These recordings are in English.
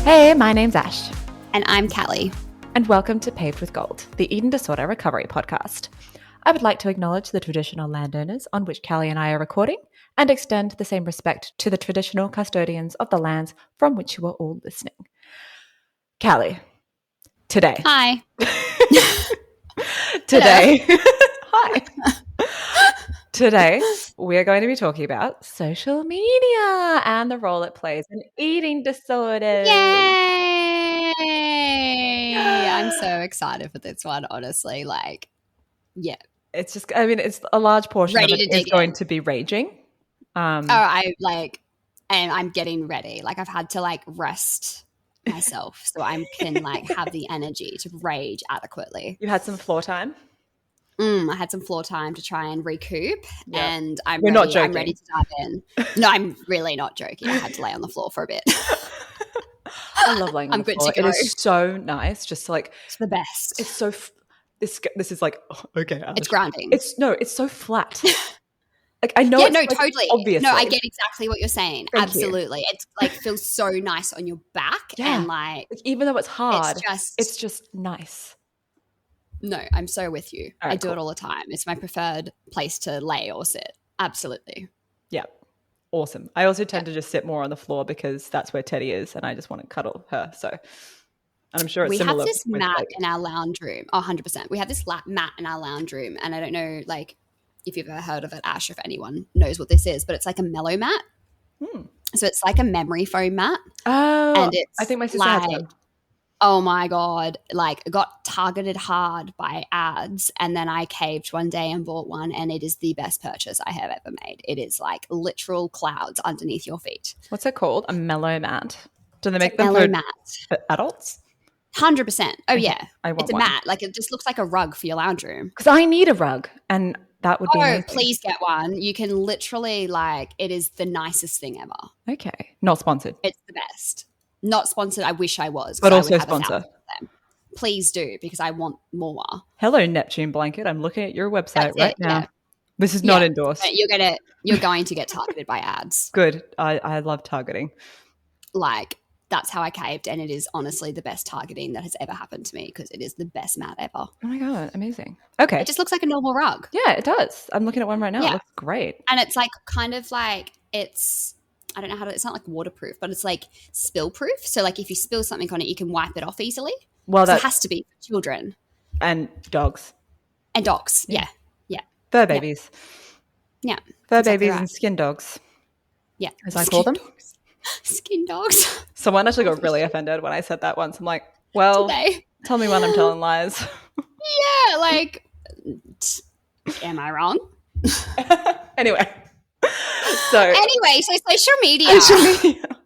Hey, my name's Ash. And I'm Callie. And welcome to Paved with Gold, the Eating Disorder Recovery Podcast. I would like to acknowledge the traditional landowners on which Callie and I are recording and extend the same respect to the traditional custodians of the lands from which you are all listening. Callie, today. Hi. Today. Hi. Today, we are going to be talking about social media and the role it plays in eating disorders. Yay! I'm so excited for this one, honestly. Yeah. It's just, it's a large portion Ready of it to is dig going in. to be raging. And I'm getting ready. I've had to rest myself so I can have the energy to rage adequately. You had some floor time? I had some floor time to try and recoup, and I'm We're ready. not joking. I'm ready to dive in. No, I'm really not joking. I had to lay on the floor for a bit. I love laying on the floor. Good to go. It is so nice. Just it's the best. It's so this is okay. It's grounding. It's so flat. I know. Yeah, it's totally. Obviously, no, I get exactly what you're saying. Thank Absolutely, you. It's feels so nice on your back, and even though it's hard, it's just nice. No, I'm so with you. Right, I do it all the time. It's my preferred place to lay or sit. Absolutely. Yeah. Awesome. I also tend to just sit more on the floor because that's where Teddy is and I just want to cuddle her. So, and I'm sure it's similar. We have this mat in our lounge room. 100%. We have this mat in our lounge room, and I don't know if you've ever heard of it, Ash, if anyone knows what this is, but it's like a mellow mat. So it's like a memory foam mat. Oh, and it's I think my sister has one. Oh my God, got targeted hard by ads, and then I caved one day and bought one, and it is the best purchase I have ever made. It is like literal clouds underneath your feet. What's it called? A mellow mat. Do they make it's a them mellow for mat. Adults? 100%. Oh yeah. I want it's a one. mat. It just looks like a rug for your lounge room. Because I need a rug, and that would be amazing. Please get one. You can literally it is the nicest thing ever. Okay. Not sponsored. It's the best. Not sponsored. I wish I was. But also sponsor. Please do, because I want more. Hello, Neptune Blanket. I'm looking at your website now. Yeah. This is not endorsed. You're going to get targeted by ads. Good. I love targeting. That's how I caved, and it is honestly the best targeting that has ever happened to me because it is the best mat ever. Oh my God, amazing. Okay. It just looks like a normal rug. Yeah, it does. I'm looking at one right now. Yeah. It looks great. And it's it's I don't know how to, it's not waterproof, but it's spill proof. So if you spill something on it, you can wipe it off easily. Well, that has to be for children. And dogs. And dogs, yeah. Fur babies. Yeah. Fur babies and skin dogs. Yeah. As I call them. Dogs. Skin dogs. Someone actually got really offended when I said that once. I'm like, well, tell me when I'm telling lies. Yeah, am I wrong? Anyway, so social media.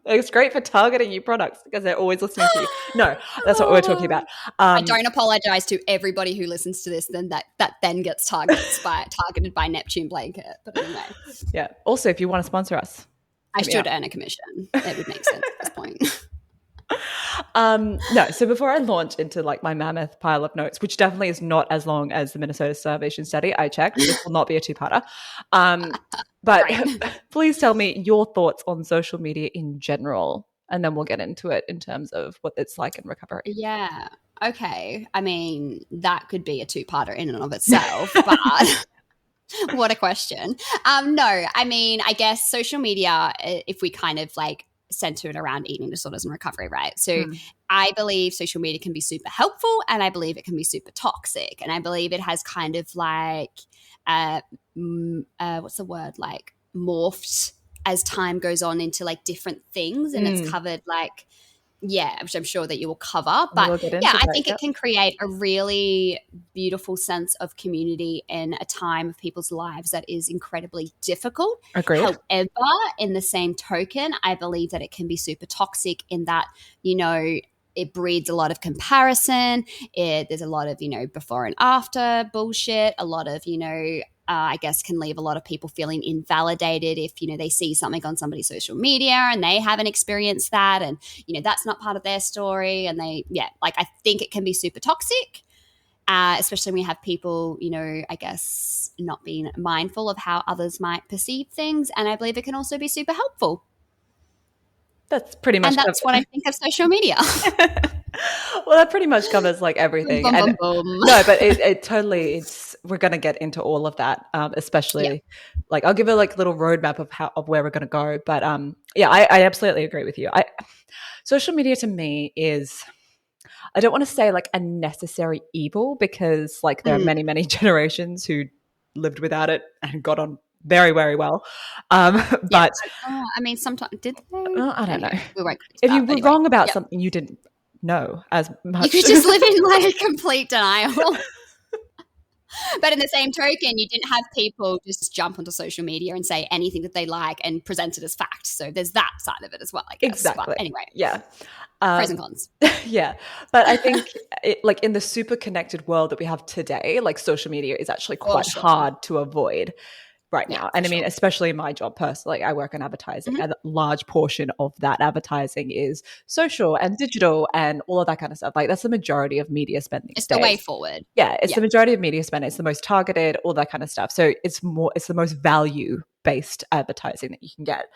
It's great for targeting your products because they're always listening to you. No, that's what we're talking about. I don't apologize to everybody who listens to this. Then that then gets targeted by Neptune Blanket. But anyway, yeah. Also, if you want to sponsor us, I should earn a commission. It would make sense at this point. No, so before I launch into my mammoth pile of notes, which definitely is not as long as the Minnesota Starvation Study, I checked. This will not be a two-parter. But please tell me your thoughts on social media in general, and then we'll get into it in terms of what it's like in recovery. Yeah. Okay. I mean, that could be a two-parter in and of itself, but what a question. No, I mean, I guess social media, if we kind of center it around eating disorders and recovery, right? So I believe social media can be super helpful, and I believe it can be super toxic, and I believe it has kind of what's the word, morphed as time goes on into different things, and it's covered which I'm sure that you will cover. But I think it can create a really beautiful sense of community in a time of people's lives that is incredibly difficult. Agreed. However, in the same token, I believe that it can be super toxic in that, it breeds a lot of comparison. There's a lot of, before and after bullshit, a lot of, I guess can leave a lot of people feeling invalidated if, they see something on somebody's social media and they haven't experienced that, and, that's not part of their story. And I think it can be super toxic, especially when you have people, I guess not being mindful of how others might perceive things. And I believe it can also be super helpful. That's pretty much And that's what I think of social media. well, that pretty much covers like everything. Boom, And boom, boom. no, but it totally, we're going to get into all of that, especially Yeah. like I'll give a like little roadmap of where we're going to go. But yeah, I absolutely agree with you. Social media to me is, I don't want to say like a necessary evil, because like there are many, many generations who lived without it and got on very, very well. Yeah. But I mean, sometimes did they? I don't Anyway, know. we won't. If you were Anyway, wrong about yep. something, you didn't know as much. You could just live in like complete denial. But in the same token, you didn't have people just jump onto social media and say anything that they like and present it as fact. So there's that side of it as well, I guess. Exactly. But anyway, Yeah. pros and cons. Yeah. But I think like in the super connected world that we have today, like social media is actually quite hard to avoid right now. And I mean, especially in my job personally, I work in advertising, and a large portion of that advertising is social and digital and all of that kind of stuff. Like that's the majority of media spend these days. It's the way forward. Yeah, it's the majority of media spend. It's the most targeted, all that kind of stuff. So it's the most value-based advertising that you can get.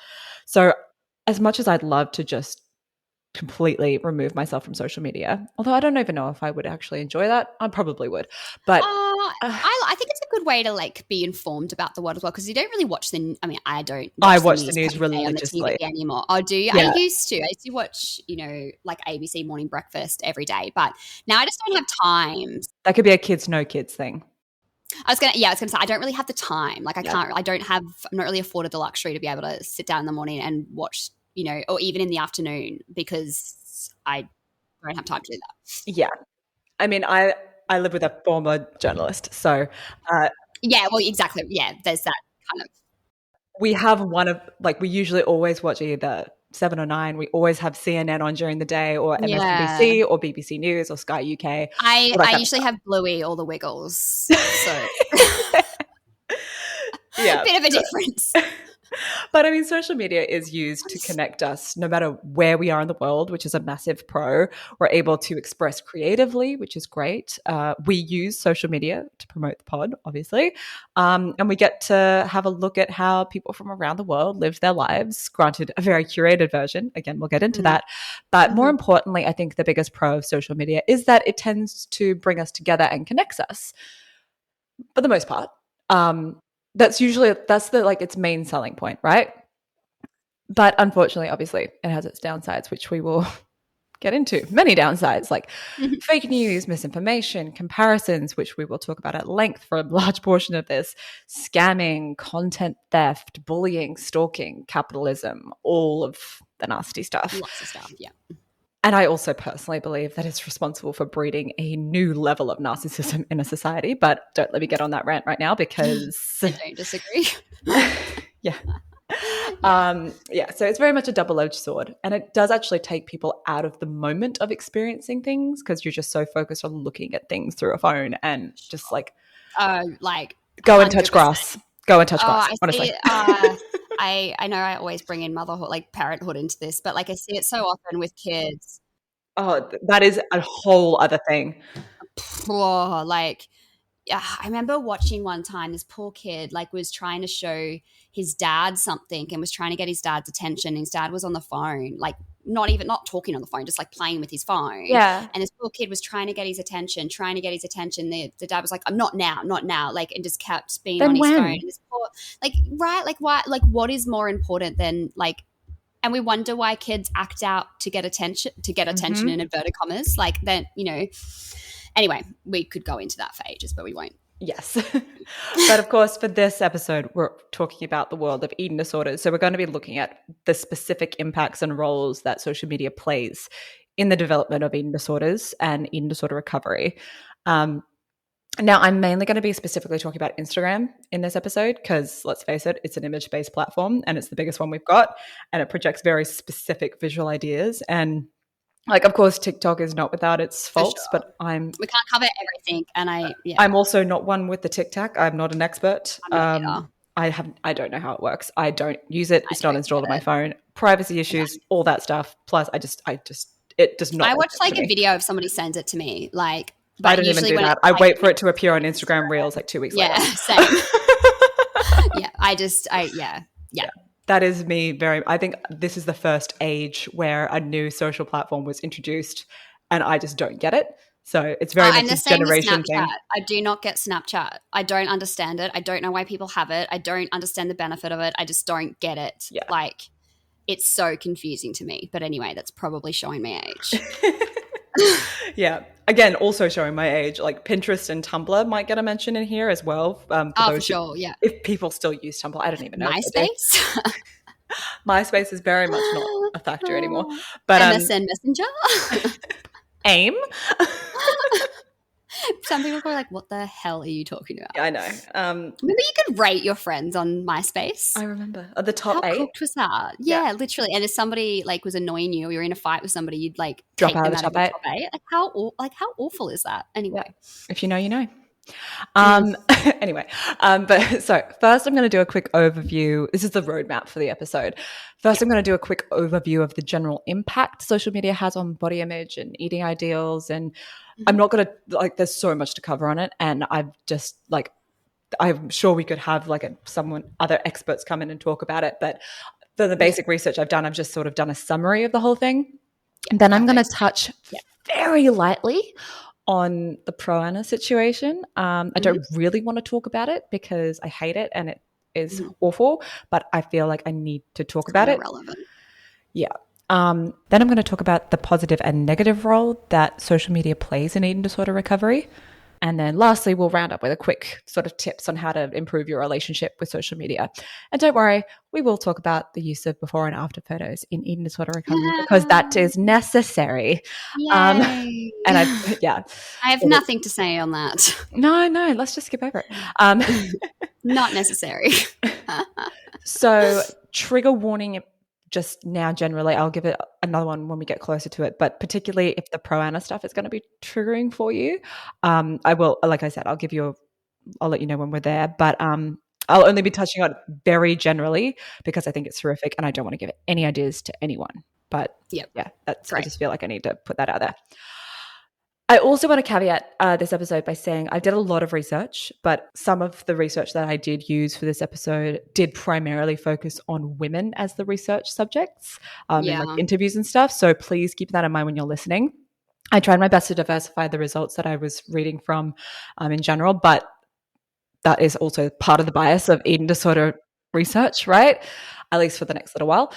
So as much as I'd love to just completely remove myself from social media, although I don't even know if I would actually enjoy that. I probably would, but I think it's a good way to like be informed about the world as well, because you don't really watch the. I mean, I don't. Watch the news religiously on the TV anymore. Oh, do you? Yeah. I used to watch, like ABC Morning Breakfast every day, but now I just don't have time. That could be a kids no kids thing. I was gonna say I don't really have the time. Like I'm not really afforded the luxury to be able to sit down in the morning and watch, or even in the afternoon, because I don't have time to do that. Yeah. I mean, I live with a former journalist, so yeah, well, exactly. Yeah, there's that kind of. We have we usually always watch either 7 or 9. We always have CNN on during the day, or MSNBC or BBC News or Sky UK. I usually have Bluey or The Wiggles, so yeah, a bit of a difference. But I mean, social media is used to connect us no matter where we are in the world, which is a massive pro. We're able to express creatively, which is great. We use social media to promote the pod, obviously. And we get to have a look at how people from around the world live their lives, granted a very curated version. Again, we'll get into that. But more importantly, I think the biggest pro of social media is that it tends to bring us together and connects us for the most part. That's its main selling point, right? But unfortunately, obviously, it has its downsides, which we will get into. Many downsides, like fake news, misinformation, comparisons, which we will talk about at length for a large portion of this, scamming, content theft, bullying, stalking, capitalism, all of the nasty stuff. Lots of stuff, yeah. And I also personally believe that it's responsible for breeding a new level of narcissism in a society. But don't let me get on that rant right now, because I don't disagree. Yeah. So it's very much a double-edged sword, and it does actually take people out of the moment of experiencing things, because you're just so focused on looking at things through a phone and just go and touch grass. Go and touch grass. Honestly. I know I always bring in motherhood, like parenthood, into this, but like I see it so often with kids. Oh, that is a whole other thing. I remember watching one time this poor kid was trying to show his dad something and was trying to get his dad's attention. His dad was on the phone, not talking on the phone, just playing with his phone. Yeah. And this poor kid was trying to get his attention. The dad was like, "I'm not now," and just kept being on his phone. And this poor, why? What is more important than and we wonder why kids act out to get attention, in inverted commas. Anyway, we could go into that for ages, but we won't. Yes. But of course, for this episode, we're talking about the world of eating disorders. So we're going to be looking at the specific impacts and roles that social media plays in the development of eating disorders and eating disorder recovery. Now, I'm mainly going to be specifically talking about Instagram in this episode, because let's face it, it's an image-based platform and it's the biggest one we've got, and it projects very specific visual ideas. And of course, TikTok is not without its faults, but we can't cover everything. And I'm also not one with the TikTok. I'm not an expert. I don't know how it works. I don't use it. It's not installed on my phone. Privacy issues, all that stuff. Plus, it does not. I watch a video if somebody sends it to me. I don't even do that. I wait for it to appear on Instagram Reels 2 weeks later. Yeah, same. That is me very. I think this is the first age where a new social platform was introduced, and I just don't get it. So it's very much And a the same with generation Snapchat. thing. I do not get Snapchat. I don't understand it. I don't know why people have it. I don't understand the benefit of it. I just don't get it. Yeah. Like, it's so confusing to me. But anyway, that's probably showing my age. Yeah. Again, also showing my age, like Pinterest and Tumblr might get a mention in here as well. For Oh, for those who, sure. Yeah. if people still use Tumblr, I don't even know if they do. MySpace? MySpace is very much not a factor anymore. But MSN Messenger? AIM, Some people are like, what the hell are you talking about? I know. Remember you could rate your friends on MySpace? I remember the How top 8. cooked was that? Yeah, literally. And if somebody like was annoying you or you're in a fight with somebody, you'd like Drop take out of them the out of top the 8. top 8. Like how awful is that? Anyway. Yeah. If you know, you know. Anyway, but so first I'm going to do a quick overview. This is the roadmap for the episode. First, I'm going to do a quick overview of the general impact social media has on body image and eating ideals. And I'm not going to, like, there's so much to cover on it. And I've just, like, I'm sure we could have, like, other experts come in and talk about it. But for the basic research I've done, I've just sort of done a summary of the whole thing. And then I'm going to touch very lightly on the pro-Anna situation. I don't really want to talk about it because I hate it and it is awful, but I feel like I need to talk about it. Relevant. Yeah. Then I'm going to talk about the positive and negative role that social media plays in eating disorder recovery. And then lastly, we'll round up with a quick sort of tips on how to improve your relationship with social media. And don't worry, we will talk about the use of before and after photos in eating disorder recovery because that is necessary. Yay. And I have nothing to say on that. No, let's just skip over it. Not necessary. So trigger warning just now generally. I'll give it another one when we get closer to it, but particularly if the pro-Anna stuff is going to be triggering for you, I will, like I said, I'll let you know when we're there, but I'll only be touching on it very generally because I think it's horrific and I don't want to give any ideas to anyone. But yeah, I just feel like I need to put that out there. I also want to caveat this episode by saying I did a lot of research, but some of the research that I did use for this episode did primarily focus on women as the research subjects in like interviews and stuff. So please keep that in mind when you're listening. I tried my best to diversify the results that I was reading from in general, but that is also part of the bias of eating disorder research, right? At least for the next little while.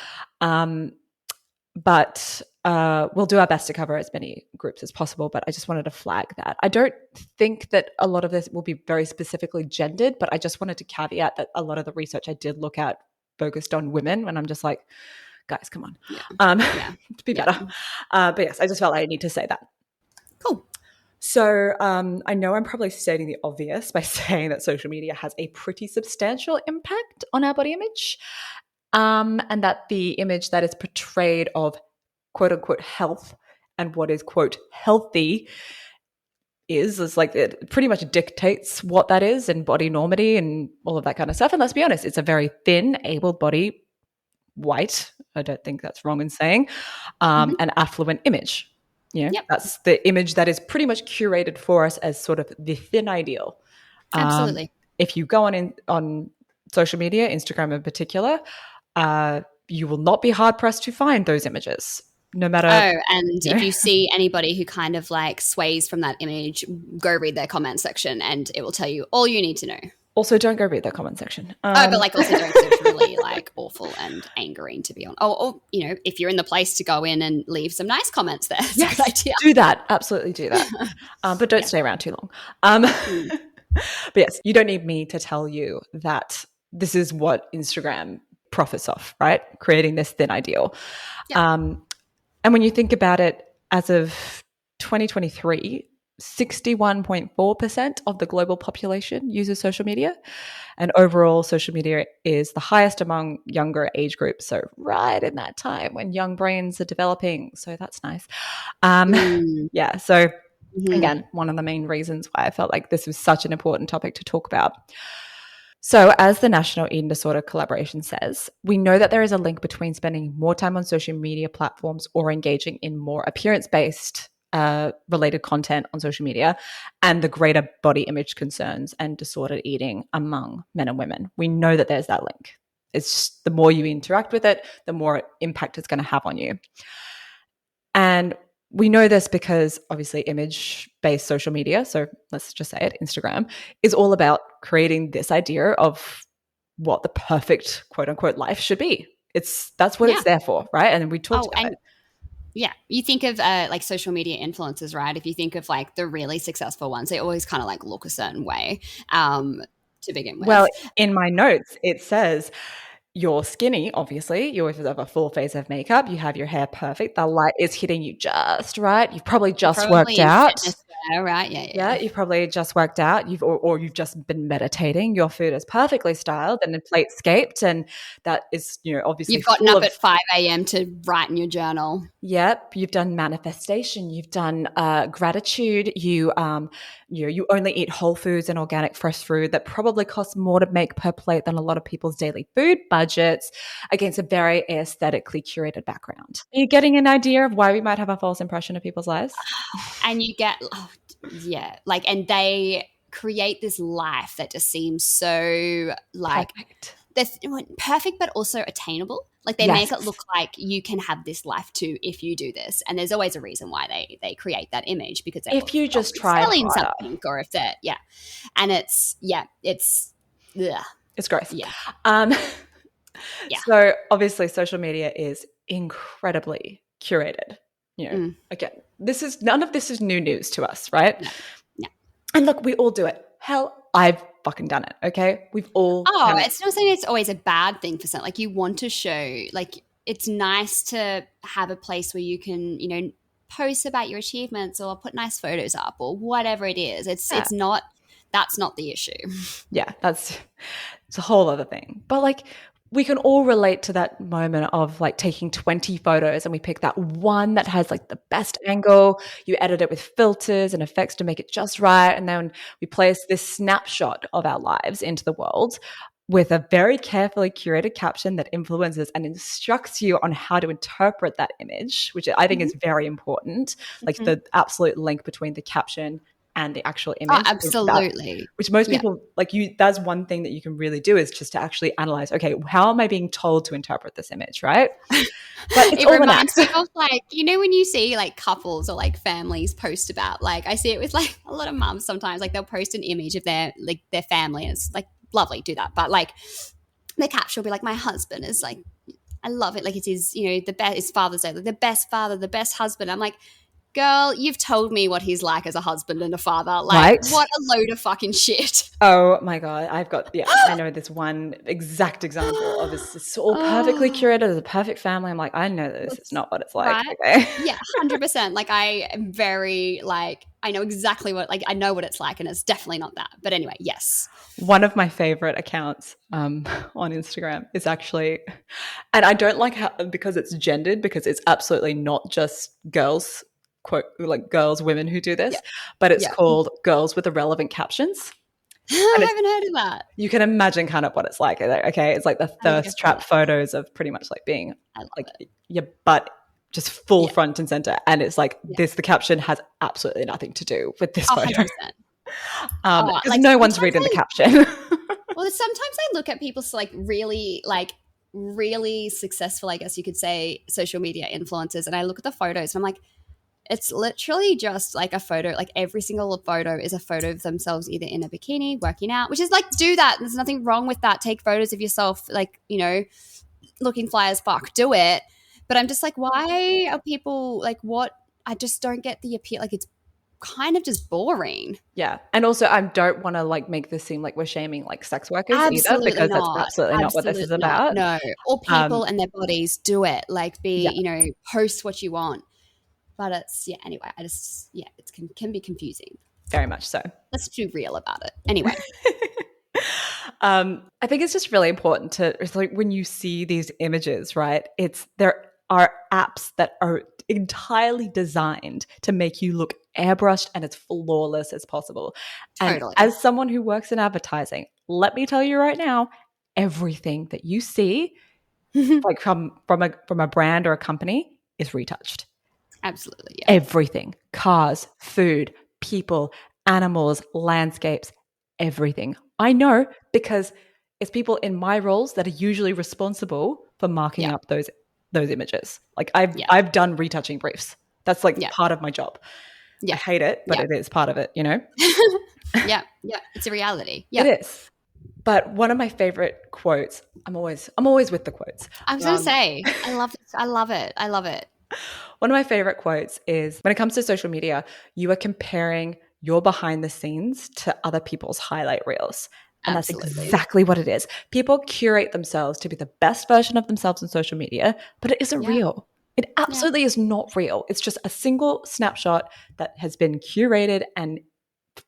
But we'll do our best to cover as many groups as possible, but I just wanted to flag that. I don't think that a lot of this will be very specifically gendered, but I just wanted to caveat that a lot of the research I did look at focused on women when I'm just like, guys, come on. Be better. But yes, I just felt like I need to say that. Cool. So I know I'm probably stating the obvious by saying that social media has a pretty substantial impact on our body image. And that the image that is portrayed of quote unquote health and what is quote healthy is like it pretty much dictates what that is and body normity and all of that kind of stuff. And let's be honest, it's a very thin, able-bodied, white, I don't think that's wrong in saying, an affluent image. That's the image that is pretty much curated for us as sort of the thin ideal. Absolutely. If you go on social media, Instagram in particular, you will not be hard pressed to find those images, no matter. Oh, and if you see anybody who kind of like sways from that image, go read their comment section, and it will tell you all you need to know. Also, don't go read their comment section. But like also don't, 'cause it's really like awful and angering to be on. Or if you're in the place to go in and leave some nice comments there, it's a good idea. Do that. Absolutely do that. But don't stay around too long. But yes, you don't need me to tell you that this is what Instagram profits off, right? Creating this thin ideal. And when you think about it, as of 2023, 61.4% of the global population uses social media. And overall, social media is the highest among younger age groups. So right in that time when young brains are developing. So that's nice. So again, one of the main reasons why I felt like this was such an important topic to talk about. So as the National Eating Disorder Collaboration says, we know that there is a link between spending more time on social media platforms or engaging in more appearance-based related content on social media and the greater body image concerns and disordered eating among men and women. We know that there's that link. It's just, the more you interact with it, the more impact it's going to have on you. And we know this because obviously image-based social media, so let's just say it, Instagram, is all about creating this idea of what the perfect quote unquote life should be. That's what it's there for, right? And we talked about it. Yeah, you think of like social media influencers, right? If you think of like the really successful ones, they always kind of like look a certain way to begin with. Well, in my notes, it says you're skinny, obviously. You always have a full face of makeup. You have your hair perfect. The light is hitting you just right. You've probably just worked out. Wear, right? Yeah. You've probably just worked out. Or you've just been meditating. Your food is perfectly styled and plate-scaped, and that is, obviously you've gotten up at 5 a.m. to write in your journal. Yep, you've done manifestation. You've done gratitude. You only eat whole foods and organic fresh food that probably costs more to make per plate than a lot of people's daily food budgets, against a very aesthetically curated background. Are you getting an idea of why we might have a false impression of people's lives? And you get, and they create this life that just seems so like perfect, but also attainable. Like they make it look like you can have this life too if you do this, and there's always a reason why they create that image, because if you just try selling something, or if they're it's gross. Yeah. So obviously, social media is incredibly curated. Again, none of this is new news to us, right? No. And look, we all do it. Hell, I've fucking done it. Okay, we've all. It's not saying it's always a bad thing for something. Like you want to show, like it's nice to have a place where you can, post about your achievements or put nice photos up or whatever it is. It's not. That's not the issue. Yeah, it's a whole other thing. But like, we can all relate to that moment of like taking 20 photos and we pick that one that has like the best angle. You edit it with filters and effects to make it just right. And then we place this snapshot of our lives into the world with a very carefully curated caption that influences and instructs you on how to interpret that image, which I think is very important. Like the absolute link between the caption and the actual image. Oh, absolutely. Which most people, that's one thing that you can really do, is just to actually analyze, okay, how am I being told to interpret this image, right? But it reminds me of like, when you see like couples or like families post about, like I see it with like a lot of mums sometimes, like they'll post an image of their family and it's like lovely, do that. But like the caption will be like, my husband is like, I love it. Like it is, the best, it's Father's Day, like the best father, the best husband. I'm like, girl, you've told me what he's like as a husband and a father. Like, what a load of fucking shit. Oh my God. I know this one exact example of this. It's all perfectly curated as a perfect family. I'm like, I know this is not what it's like. Right? Okay. Yeah, 100%. Like, I am very, I know exactly I know what it's like, and it's definitely not that. But anyway, yes. One of my favorite accounts on Instagram is actually, and I don't like how, because it's gendered, because it's absolutely not just girls, quote, like girls, women who do this, but it's called Girls with Irrelevant Captions. I haven't heard of that. You can imagine kind of what it's like. Okay, it's like the thirst trap photos of pretty much like being like your butt just full front and center, and it's like this. The caption has absolutely nothing to do with this photo. 100%. Because no one's reading the caption. Well, sometimes I look at people's really successful, I guess you could say, social media influencers, and I look at the photos and I'm like, it's literally just like a photo. Like every single photo is a photo of themselves either in a bikini, working out, which is like, do that. There's nothing wrong with that. Take photos of yourself, like, looking fly as fuck. Do it. But I'm just like, why are people like, what? I just don't get the appeal. Like it's kind of just boring. Yeah. And also I don't want to like make this seem like we're shaming like sex workers either, because that's absolutely not what this is about. No. Or people and their bodies. Do it. Like post what you want. But it's, anyway, it can be confusing. Very much so. Let's be real about it. Anyway. I think it's just really important it's like when you see these images, right? There are apps that are entirely designed to make you look airbrushed and as flawless as possible. Totally. And as someone who works in advertising, let me tell you right now, everything that you see like from a brand or a company is retouched. Absolutely, yeah. Everything. Cars, food, people, animals, landscapes, everything. I know because it's people in my roles that are usually responsible for marking up those images. Like I've done retouching briefs. That's like part of my job. I hate it, but it is part of it, you know? Yeah. It's a reality. Yeah. It is. But one of my favorite quotes, I'm always with the quotes. I was going to say, I love it. I love it. One of my favorite quotes is, when it comes to social media, you are comparing your behind the scenes to other people's highlight reels. And Absolutely. That's exactly what it is. People curate themselves to be the best version of themselves on social media, but it isn't real. It absolutely is not real. It's just a single snapshot that has been curated and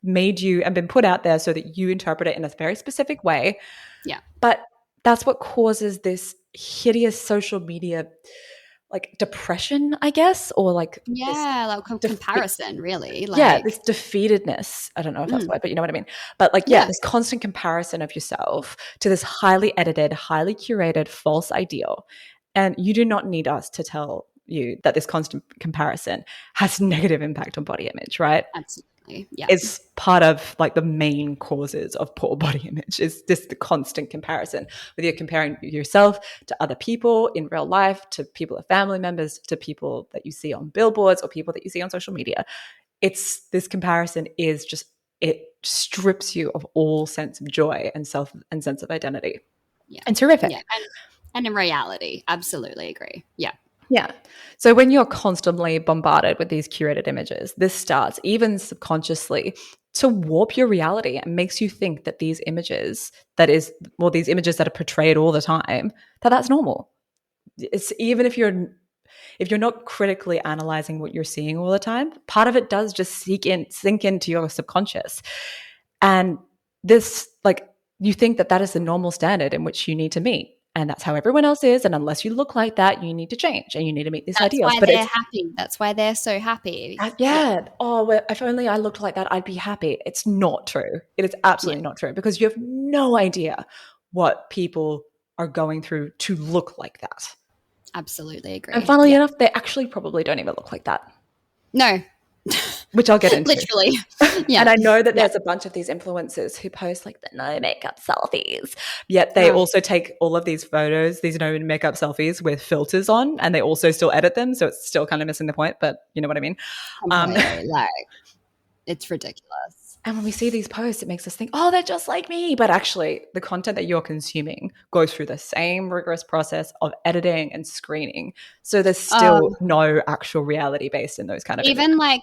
made you and been put out there so that you interpret it in a very specific way. Yeah. But that's what causes this hideous social media like depression, I guess, or like comparison, really. Like, this defeatedness. I don't know if that's the word, but you know what I mean. But like, this constant comparison of yourself to this highly edited, highly curated, false ideal. And you do not need us to tell you that this constant comparison has negative impact on body image, right? Absolutely. Yeah. It's part of like the main causes of poor body image is just the constant comparison, whether you're comparing yourself to other people in real life, to people of family members, to people that you see on billboards or people that you see on social media. It's this comparison is just, it strips you of all sense of joy and self and sense of identity. Yeah. And terrific. Yeah. And in reality, absolutely agree. Yeah. Yeah. So when you're constantly bombarded with these curated images, this starts even subconsciously to warp your reality and makes you think that these images these images that are portrayed all the time, that's normal. It's even if you're not critically analyzing what you're seeing all the time, part of it does just sink into your subconscious. And this, like, you think that is the normal standard in which you need to meet. And that's how everyone else is. And unless you look like that, you need to change and you need to meet these ideals. That's why they're happy. That's why they're so happy. Oh, well, if only I looked like that, I'd be happy. It's not true. It is absolutely not true, because you have no idea what people are going through to look like that. Absolutely agree. And funnily enough, they actually probably don't even look like that. No. Which I'll get into. Literally. Yeah. And I know that there's a bunch of these influencers who post like the no makeup selfies, yet they also take all of these photos, these no makeup selfies with filters on, and they also still edit them. So it's still kind of missing the point, but you know what I mean? Like, it's ridiculous. And when we see these posts, it makes us think, oh, they're just like me. But actually, the content that you're consuming goes through the same rigorous process of editing and screening. So there's still no actual reality based in those kind of even images. Like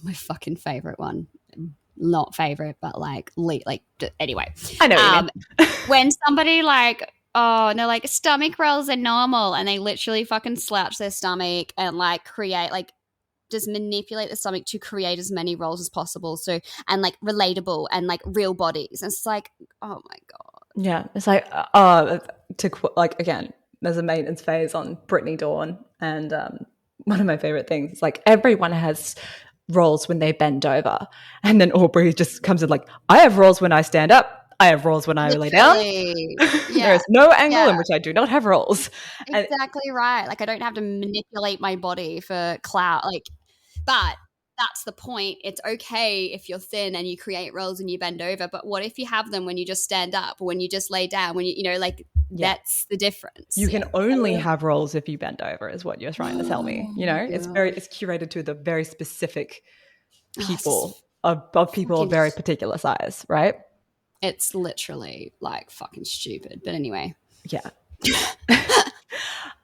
my fucking favorite one. Not favorite, but anyway. I know what you mean. When somebody like, oh, no, like stomach rolls are normal, and they literally fucking slouch their stomach and like create like just manipulate the stomach to create as many rolls as possible. So, and like relatable and like real bodies. And it's like, oh my God. Yeah. It's like, like, again, there's a maintenance phase on Brittany Dawn. And one of my favorite things is like everyone has rolls when they bend over. And then Aubrey just comes in like, I have rolls when I stand up. I have rolls when I lay down. There is no angle in which I do not have rolls. Exactly right. Like I don't have to manipulate my body for clout. Like, but that's the point. It's okay if you're thin and you create rolls and you bend over. But what if you have them when you just stand up or when you just lay down? When that's the difference. You can only have rolls if you bend over, is what you're trying to tell me. You know, it's curated to the very specific people of people of very particular size, right? It's literally like fucking stupid. But anyway. Yeah.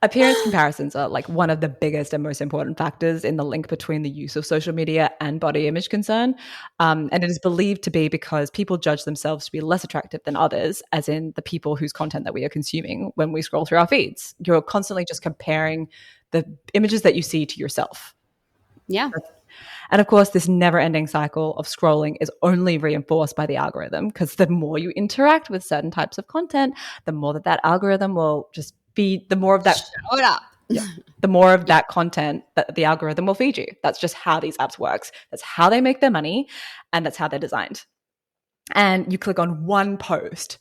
Appearance comparisons are like one of the biggest and most important factors in the link between the use of social media and body image concern. And it is believed to be because people judge themselves to be less attractive than others, as in the people whose content that we are consuming when we scroll through our feeds. You're constantly just comparing the images that you see to yourself. Yeah. And of course, this never-ending cycle of scrolling is only reinforced by the algorithm, because the more you interact with certain types of content, the more that algorithm will just feed, the more of that. Shut up. Yeah, the more of that content that the algorithm will feed you. That's just how these apps works. That's how they make their money, and that's how they're designed. And you click on one post,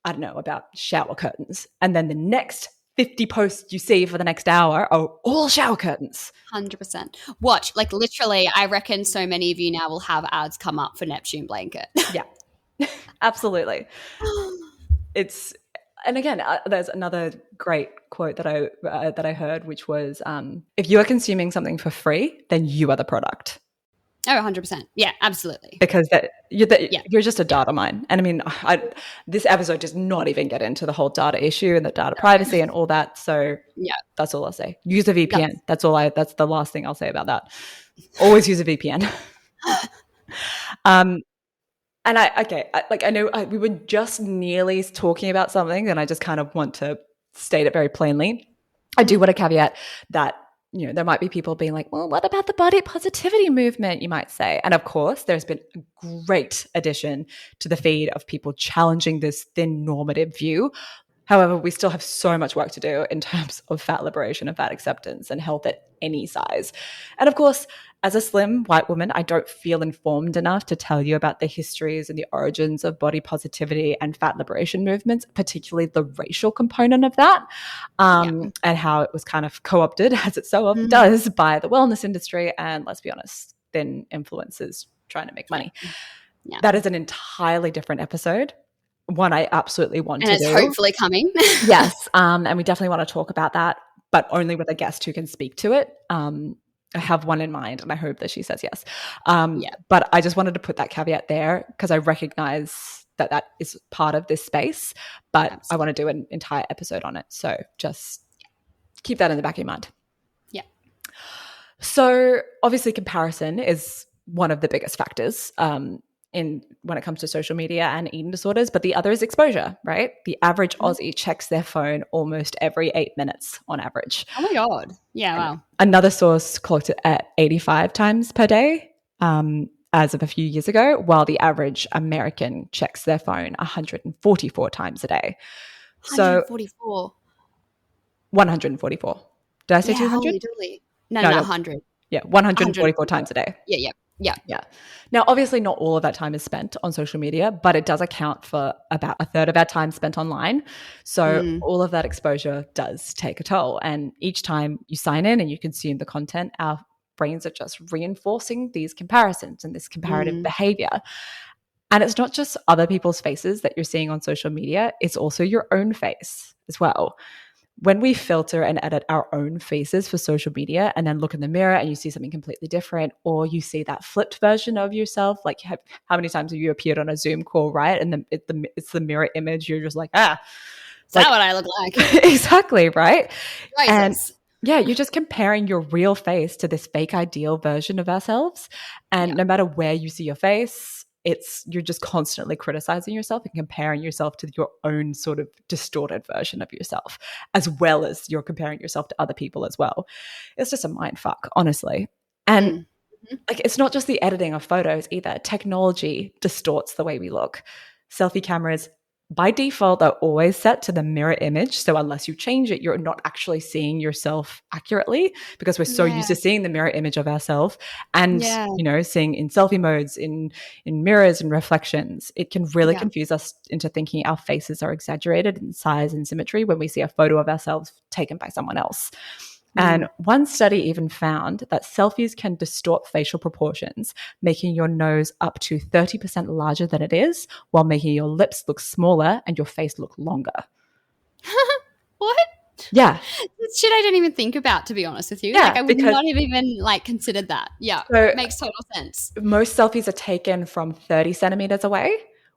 I don't know, about shower curtains, and then the next 50 posts you see for the next hour are all shower curtains. 100%. Watch, like literally, I reckon so many of you now will have ads come up for Neptune blanket. Yeah, absolutely. it's and again, there's another great quote that I heard, which was, if you are consuming something for free, then you are the product. Oh, 100%. Yeah, absolutely. Because you're just a data mine. And I mean, this episode does not even get into the whole data issue and the data privacy and all that. So Yeah. that's all I'll say. Use a VPN. That's the last thing I'll say about that. Always use a VPN. And I know we were just nearly talking about something, and I just kind of want to state it very plainly. I do want to caveat that, there might be people being like, well, what about the body positivity movement, you might say. And of course, there's been a great addition to the feed of people challenging this thin normative view. However, we still have so much work to do in terms of fat liberation and fat acceptance and health at any size. And of course, as a slim white woman, I don't feel informed enough to tell you about the histories and the origins of body positivity and fat liberation movements, particularly the racial component of that, and how it was kind of co-opted, as it so often does, by the wellness industry and, let's be honest, thin influencers trying to make money. Yeah. That is an entirely different episode. One I absolutely want to do. And it's hopefully coming. Yes. And we definitely want to talk about that, but only with a guest who can speak to it. I have one in mind, and I hope that she says yes. But I just wanted to put that caveat there because I recognize that is part of this space, but absolutely. I want to do an entire episode on it. So just keep that in the back of your mind. Yeah. So obviously comparison is one of the biggest factors when it comes to social media and eating disorders, but the other is exposure, right? The average Aussie checks their phone almost every 8 minutes on average. Oh my God. Yeah, wow. Another source clocked it at 85 times per day as of a few years ago, while the average American checks their phone 144 times a day. 144? 144. Did I say 200? No, 100. Yeah, 144 times a day. Yeah. Now, obviously not all of that time is spent on social media, but it does account for about a third of our time spent online. So all of that exposure does take a toll. And each time you sign in and you consume the content, our brains are just reinforcing these comparisons and this comparative behavior. And it's not just other people's faces that you're seeing on social media, it's also your own face as well. When we filter and edit our own faces for social media and then look in the mirror and you see something completely different, or you see that flipped version of yourself, like how many times have you appeared on a Zoom call, right? And it's the mirror image. You're just like, is that what I look like? Exactly, right? Jesus. And yeah, you're just comparing your real face to this fake ideal version of ourselves. And no matter where you see your face, you're just constantly criticizing yourself and comparing yourself to your own sort of distorted version of yourself, as well as you're comparing yourself to other people as well. It's just a mind fuck, honestly. And like, it's not just the editing of photos either. Technology distorts the way we look. Selfie cameras, by default, are always set to the mirror image. So unless you change it, you're not actually seeing yourself accurately, because we're so used to seeing the mirror image of ourselves and, seeing in selfie modes, in mirrors and reflections. It can really confuse us into thinking our faces are exaggerated in size and symmetry when we see a photo of ourselves taken by someone else. And one study even found that selfies can distort facial proportions, making your nose up to 30% larger than it is, while making your lips look smaller and your face look longer. What? Yeah. That's shit I didn't even think about, to be honest with you. Yeah, I would not have even considered that. Yeah, so it makes total sense. Most selfies are taken from 30 centimeters away,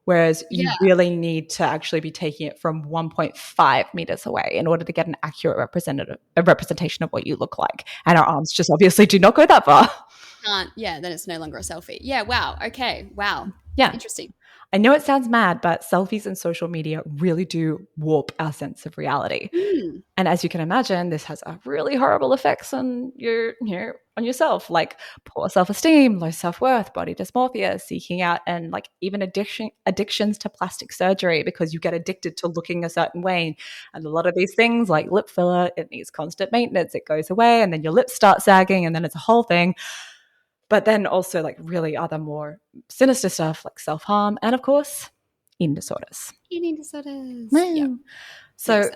whereas you really need to actually be taking it from 1.5 meters away in order to get an accurate representation of what you look like. And our arms just obviously do not go that far. Then it's no longer a selfie. Yeah, wow. Okay, wow. Yeah. Interesting. I know it sounds mad, but selfies and social media really do warp our sense of reality. And as you can imagine, this has a really horrible effects on on yourself, like poor self-esteem, low self-worth, body dysmorphia, seeking out, and even addictions to plastic surgery, because you get addicted to looking a certain way. And a lot of these things, like lip filler, it needs constant maintenance. It goes away and then your lips start sagging and then it's a whole thing. But then also really other more sinister stuff like self-harm and, of course, eating disorders. Yeah. So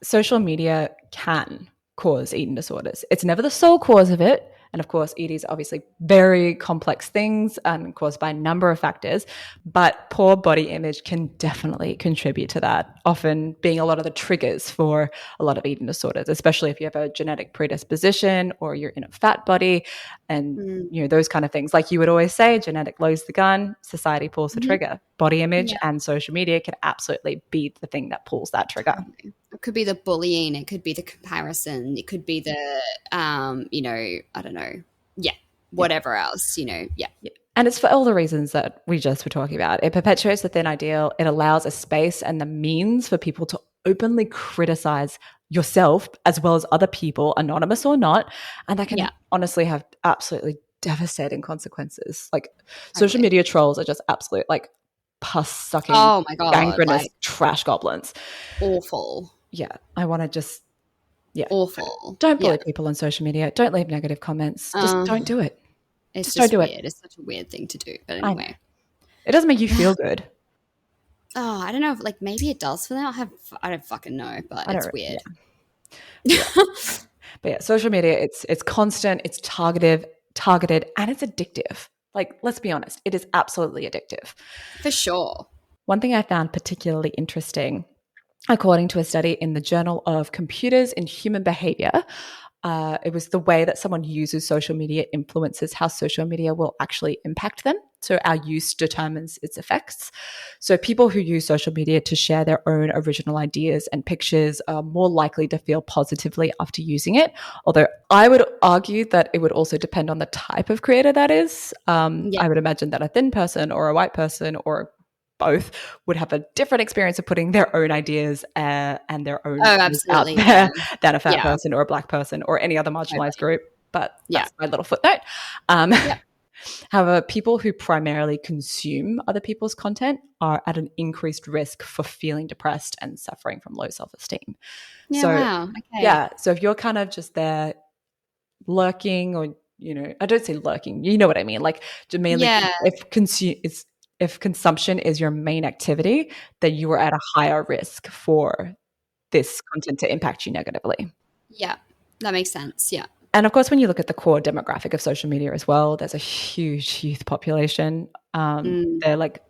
social media can cause eating disorders. It's never the sole cause of it, And of course, ED is obviously very complex things and caused by a number of factors, but poor body image can definitely contribute to that, often being a lot of the triggers for a lot of eating disorders, especially if you have a genetic predisposition or you're in a fat body and those kind of things. Like you would always say, genetic loads the gun, society pulls the trigger. Body image Yeah. and social media can absolutely be the thing that pulls that trigger. Totally. It could be the bullying, it could be the comparison, it could be the I don't know. Yeah. Whatever else, yeah. And it's for all the reasons that we just were talking about. It perpetuates the thin ideal. It allows a space and the means for people to openly criticize yourself as well as other people, anonymous or not. And that can honestly have absolutely devastating consequences. Like social media trolls are just absolute like pus sucking, oh my God, gangrenous like, trash goblins. Awful. Yeah. I want to just, awful. Don't bully people on social media. Don't leave negative comments. Just don't do it. It's just don't do weird. it. It's such a weird thing to do. But anyway. It doesn't make you feel good. Oh, I don't know. Like maybe it does for them. I don't fucking know, but it's weird. Yeah. But yeah, social media, it's constant, it's targeted, and it's addictive. Like, let's be honest, it is absolutely addictive. For sure. One thing I found particularly interesting, according to a study in the Journal of Computers in Human Behavior, it was the way that someone uses social media influences how social media will actually impact them. So our use determines its effects. So people who use social media to share their own original ideas and pictures are more likely to feel positively after using it. Although I would argue that it would also depend on the type of creator that is. I would imagine that a thin person or a white person or both would have a different experience of putting their own ideas and their own out there than a fat person or a black person or any other marginalized group. But that's my little footnote. However, people who primarily consume other people's content are at an increased risk for feeling depressed and suffering from low self-esteem. So if you're kind of just there lurking or, I don't say lurking, you know what I mean? Like mainly if consumption is your main activity, then you are at a higher risk for this content to impact you negatively. Yeah, that makes sense. Yeah. And of course, when you look at the core demographic of social media as well, there's a huge youth population. They're like,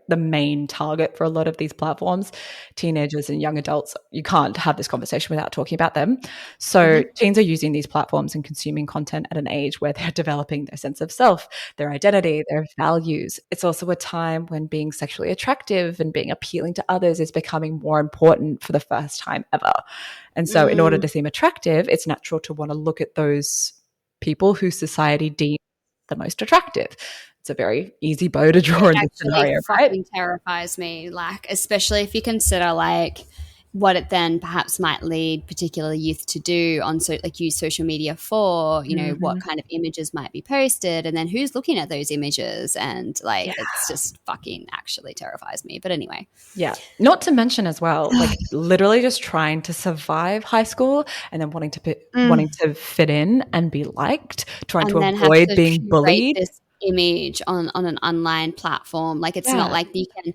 the main target for a lot of these platforms. Teenagers and young adults, you can't have this conversation without talking about them. So teens are using these platforms and consuming content at an age where they're developing their sense of self, their identity, their values. It's also a time when being sexually attractive and being appealing to others is becoming more important for the first time ever. And so in order to seem attractive, it's natural to want to look at those people who society deems the most attractive. It's a very easy bow to draw in this scenario, right? It fucking terrifies me, like, especially if you consider, like, what it then perhaps might lead particular youth to do use social media for, what kind of images might be posted and then who's looking at those images and, it's just fucking actually terrifies me. But anyway. Yeah. Not to mention as well, like literally just trying to survive high school and then wanting to fit in and be liked, trying to avoid being bullied. This image on an online platform, like it's not like you can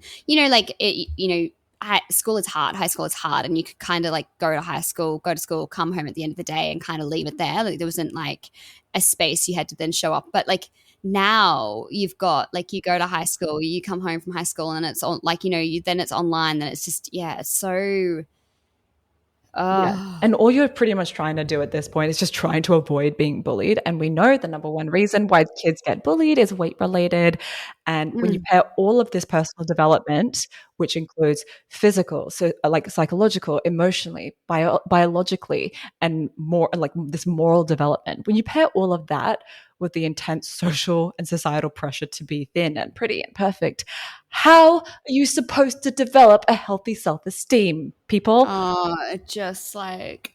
school is hard, high school is hard, and you could kind of like go to school, come home at the end of the day and kind of leave it there. Like there wasn't like a space you had to then show up, but like now you've got like you go to high school, you come home from high school and it's on then it's online, then it's just it's so and all you're pretty much trying to do at this point is just trying to avoid being bullied. And we know the number one reason why kids get bullied is weight related. And when you pair all of this personal development, which includes physical, so like psychological, emotionally, biologically, and more like this moral development, when you pair all of that with the intense social and societal pressure to be thin and pretty and perfect, how are you supposed to develop a healthy self-esteem, people? Just like,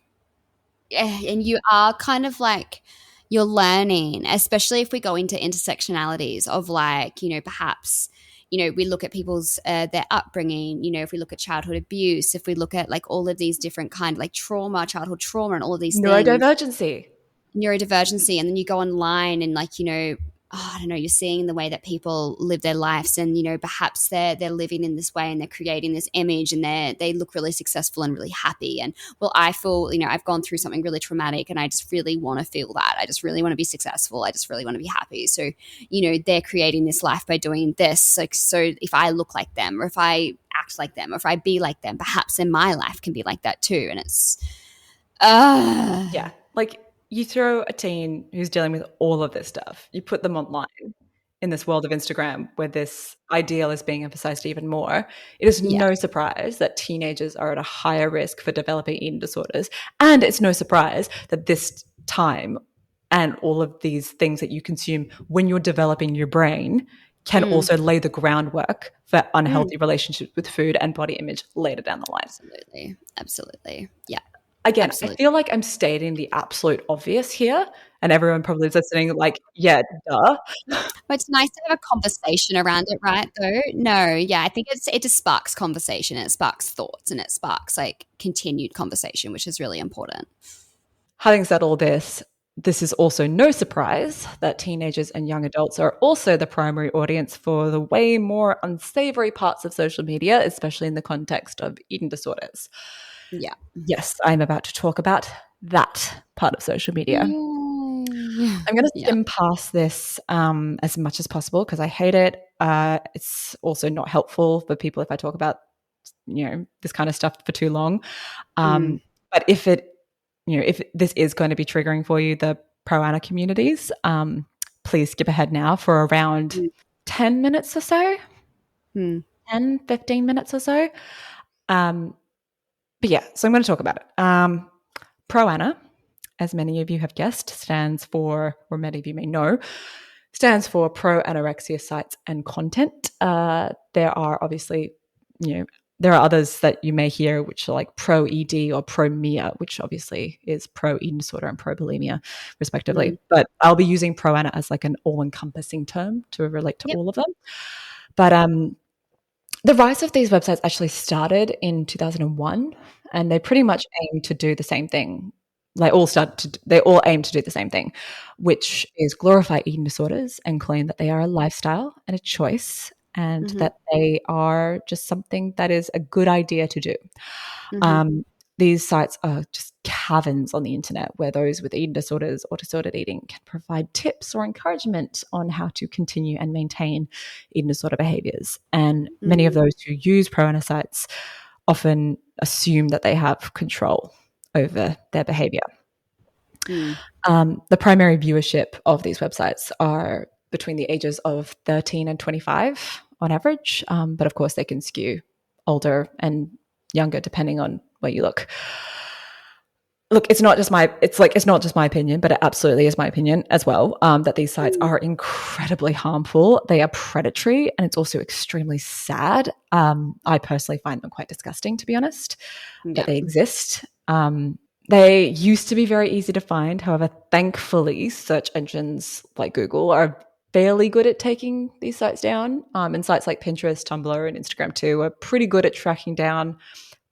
and you are kind of like, you're learning, especially if we go into intersectionalities of like, perhaps, we look at people's, their upbringing, if we look at childhood abuse, if we look at like all of these different kind of like childhood trauma and all of these neurodivergency. And then you go online and like, I don't know, you're seeing the way that people live their lives, and perhaps they're living in this way and they're creating this image, and they look really successful and really happy. And well, I feel, I've gone through something really traumatic, and I just really want to feel that. I just really want to be successful. I just really want to be happy. So, they're creating this life by doing this. Like, so if I look like them, or if I act like them, or if I be like them, perhaps then my life can be like that too. And it's Yeah. Like, you throw a teen who's dealing with all of this stuff, you put them online in this world of Instagram where this ideal is being emphasized even more. It is yeah. no surprise that teenagers are at a higher risk for developing eating disorders. And it's no surprise that this time and all of these things that you consume when you're developing your brain can also lay the groundwork for unhealthy relationships with food and body image later down the line. Absolutely. Absolutely. Yeah. Again, Absolutely. I feel like I'm stating the absolute obvious here, and everyone probably is listening like, yeah, duh. But it's nice to have a conversation around it, right? Though, no, yeah, I think it just sparks conversation, and it sparks thoughts, and it sparks like continued conversation, which is really important. Having said all this, this is also no surprise that teenagers and young adults are also the primary audience for the way more unsavory parts of social media, especially in the context of eating disorders. Yeah. Yes, I'm about to talk about that part of social media. Yeah. I'm going to Yeah. skim past this as much as possible because I hate it. It's also not helpful for people if I talk about, this kind of stuff for too long. But if this is going to be triggering for you, the pro-ana communities, please skip ahead now for around 10 minutes or so, 10, 15 minutes or so. But yeah, so I'm going to talk about it. Pro-ana, as many of you have guessed, stands for, or many of you may know, stands for pro-anorexia sites and content. There are obviously, there are others that you may hear which are like pro-ED or pro-MIA, which obviously is pro-eating disorder and pro-bulimia, respectively. But I'll be using pro-ana as like an all-encompassing term to relate to all of them. But the rise of these websites actually started in 2001, and they pretty much aim to do the same thing. They all aim to do the same thing, which is glorify eating disorders and claim that they are a lifestyle and a choice, and that they are just something that is a good idea to do. These sites are just caverns on the internet where those with eating disorders or disordered eating can provide tips or encouragement on how to continue and maintain eating disorder behaviors. And many of those who use pro-ana sites often assume that they have control over their behavior. The primary viewership of these websites are between the ages of 13 and 25 on average, but of course they can skew older and younger depending on where you look. Look, it's not just my opinion, but it absolutely is my opinion as well, that these sites are incredibly harmful. They are predatory, and it's also extremely sad. I personally find them quite disgusting, to be honest, that they exist. They used to be very easy to find. However, thankfully, search engines like Google are fairly good at taking these sites down. And sites like Pinterest, Tumblr, and Instagram too are pretty good at tracking down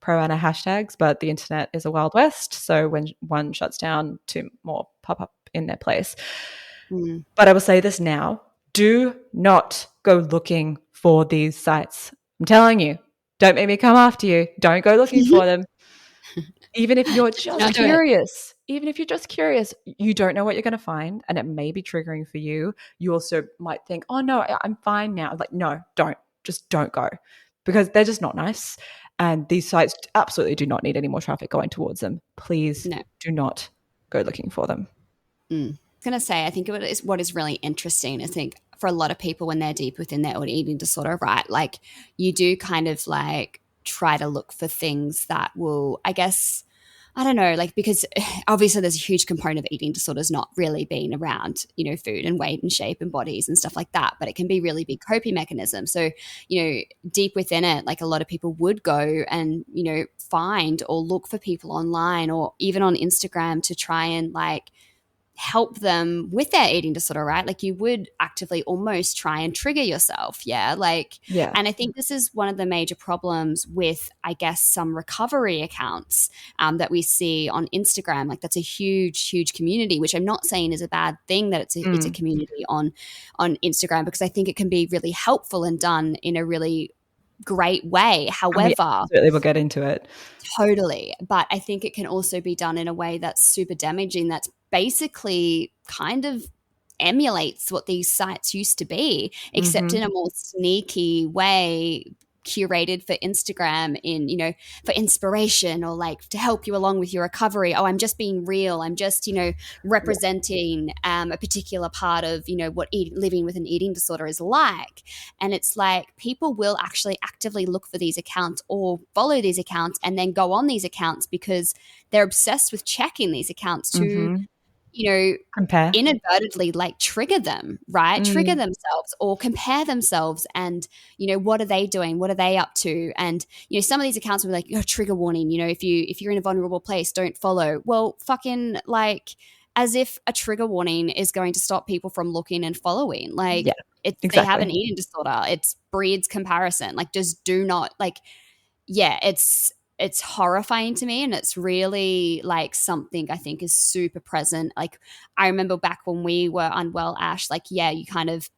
pro-ana hashtags, but the internet is a wild west. So when one shuts down, two more pop up in their place. But I will say this now, do not go looking for these sites. I'm telling you, don't make me come after you. Don't go looking for them. Even if you're just curious, you don't know what you're going to find, and it may be triggering for you. You also might think, oh no, I'm fine now. Like, no, don't go, because they're just not nice. And these sites absolutely do not need any more traffic going towards them. Please do not go looking for them. I was going to say, I think what is really interesting, I think for a lot of people when they're deep within their eating disorder, right, like you do kind of like try to look for things that will, I guess, I don't know, like, because obviously there's a huge component of eating disorders not really being around, food and weight and shape and bodies and stuff like that, but it can be really big coping mechanism. So, deep within it, like a lot of people would go and, find or look for people online or even on Instagram to try and like help them with their eating disorder, right? Like you would actively almost try and trigger yourself. Yeah. Like, Yeah. and I think this is one of the major problems with, I guess, some recovery accounts that we see on Instagram. Like that's a huge, huge community, which I'm not saying is a bad thing that it's a community on Instagram, because I think it can be really helpful and done in a really great way. And we However, absolutely will get into it. totally. But I think it can also be done in a way that's super damaging, that's basically kind of emulates what these sites used to be, except in a more sneaky way, curated for Instagram, in, you know, for inspiration or like to help you along with your recovery. Oh, I'm just being real. I'm just, you know, representing a particular part of, you know, what living with an eating disorder is like. And it's like people will actually actively look for these accounts or follow these accounts and then go on these accounts because they're obsessed with checking these accounts to, you know, Compare. inadvertently like trigger them, right? Trigger themselves or compare themselves. And, you know, what are they doing? What are they up to? And, you know, some of these accounts will be like, oh, trigger warning, you know, if you're in a vulnerable place, don't follow. Well, fucking like, as if a trigger warning is going to stop people from looking and following. Like Yeah, they have an exactly. eating disorder. It breeds comparison. Like just do not like, yeah, it's horrifying to me, and it's really like something I think is super present. Like I remember back when we were unwell, Ash, like, yeah, you kind of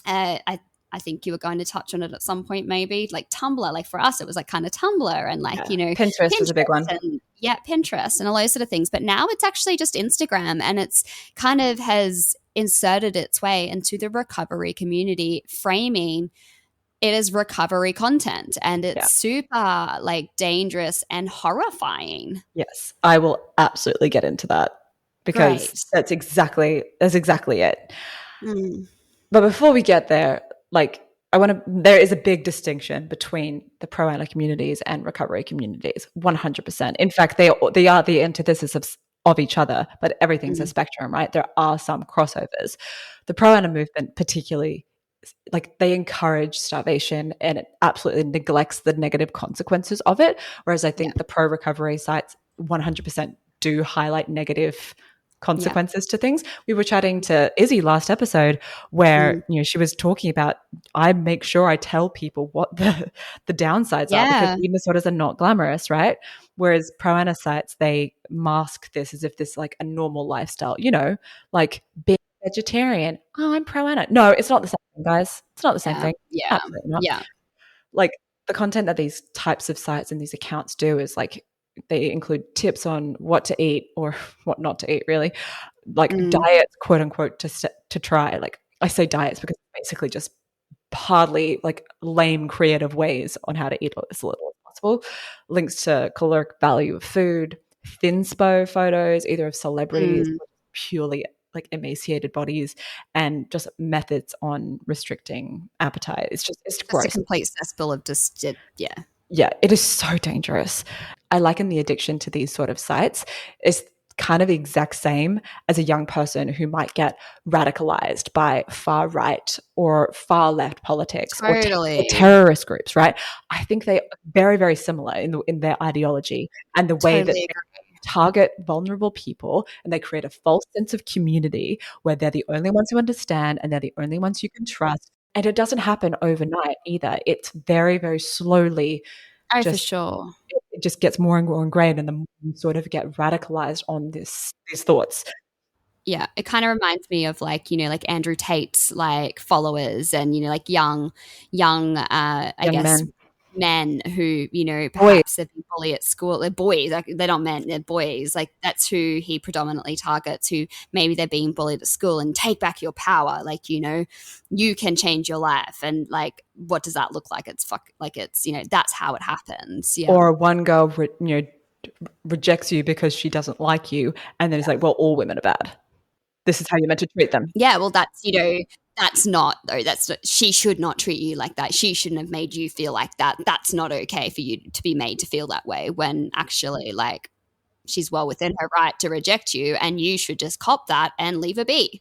I think you were going to touch on it at some point, maybe like Tumblr. Like for us, it was like kind of Tumblr and like, Yeah. you know, Pinterest was a big Pinterest one. and Pinterest and all those sort of things. But now it's actually just Instagram, and it's kind of has inserted its way into the recovery community, framing it is recovery content, and Yeah. it's super like dangerous and horrifying. Yes, I will absolutely get into that because Great. that's exactly it. Mm. But before we get there, like there is a big distinction between the pro-ana communities and recovery communities, 100%. In fact, they are the antithesis of each other, but everything's a spectrum, right? There are some crossovers. The pro-ana movement particularly, like they encourage starvation and it absolutely neglects the negative consequences of it. Whereas I think the pro-recovery sites 100% do highlight negative consequences to things. We were chatting to Izzy last episode where you know she was talking about I make sure I tell people what the downsides are because eating disorders are not glamorous, right? Whereas pro-ana sites, they mask this as if this is like a normal lifestyle, you know, like being vegetarian. Oh, I'm pro-ana. No, it's not the same thing, guys. It's not the same thing. Absolutely not. Yeah. Like the content that these types of sites and these accounts do is like they include tips on what to eat or what not to eat, really, like diets, quote unquote, to try. Like I say diets because it's basically just hardly like lame creative ways on how to eat as little as possible. Links to caloric value of food, thinspo photos, either of celebrities or purely like emaciated bodies, and just methods on restricting appetite. It's gross. A complete cesspool of just Yeah, it is so dangerous. I liken the addiction to these sort of sites is kind of the exact same as a young person who might get radicalized by far right or far left politics or terrorist groups, right? I think they are very, very similar in their ideology and the way that they target vulnerable people, and they create a false sense of community where they're the only ones who understand and they're the only ones you can trust. And it doesn't happen overnight either. It's very, very slowly for sure. It just gets more and more ingrained, and the more you sort of get radicalized on these thoughts. Yeah, it kind of reminds me of like, you know, like Andrew Tate's like followers and, you know, like young, I guess, men who, you know, perhaps they've been bullied at school. They're boys, like they're not men, they're boys. Like that's who he predominantly targets, who maybe they're being bullied at school, and take back your power. Like, you know, you can change your life. And like, what does that look like? It's, you know, that's how it happens. Yeah. Or one girl, you know, rejects you because she doesn't like you. And then it's like, well, all women are bad. This is how you're meant to treat them. Yeah, well, that's, you know, that's not, though. She should not treat you like that. She shouldn't have made you feel like that. That's not okay for you to be made to feel that way, when actually, like, she's well within her right to reject you, and you should just cop that and leave her be.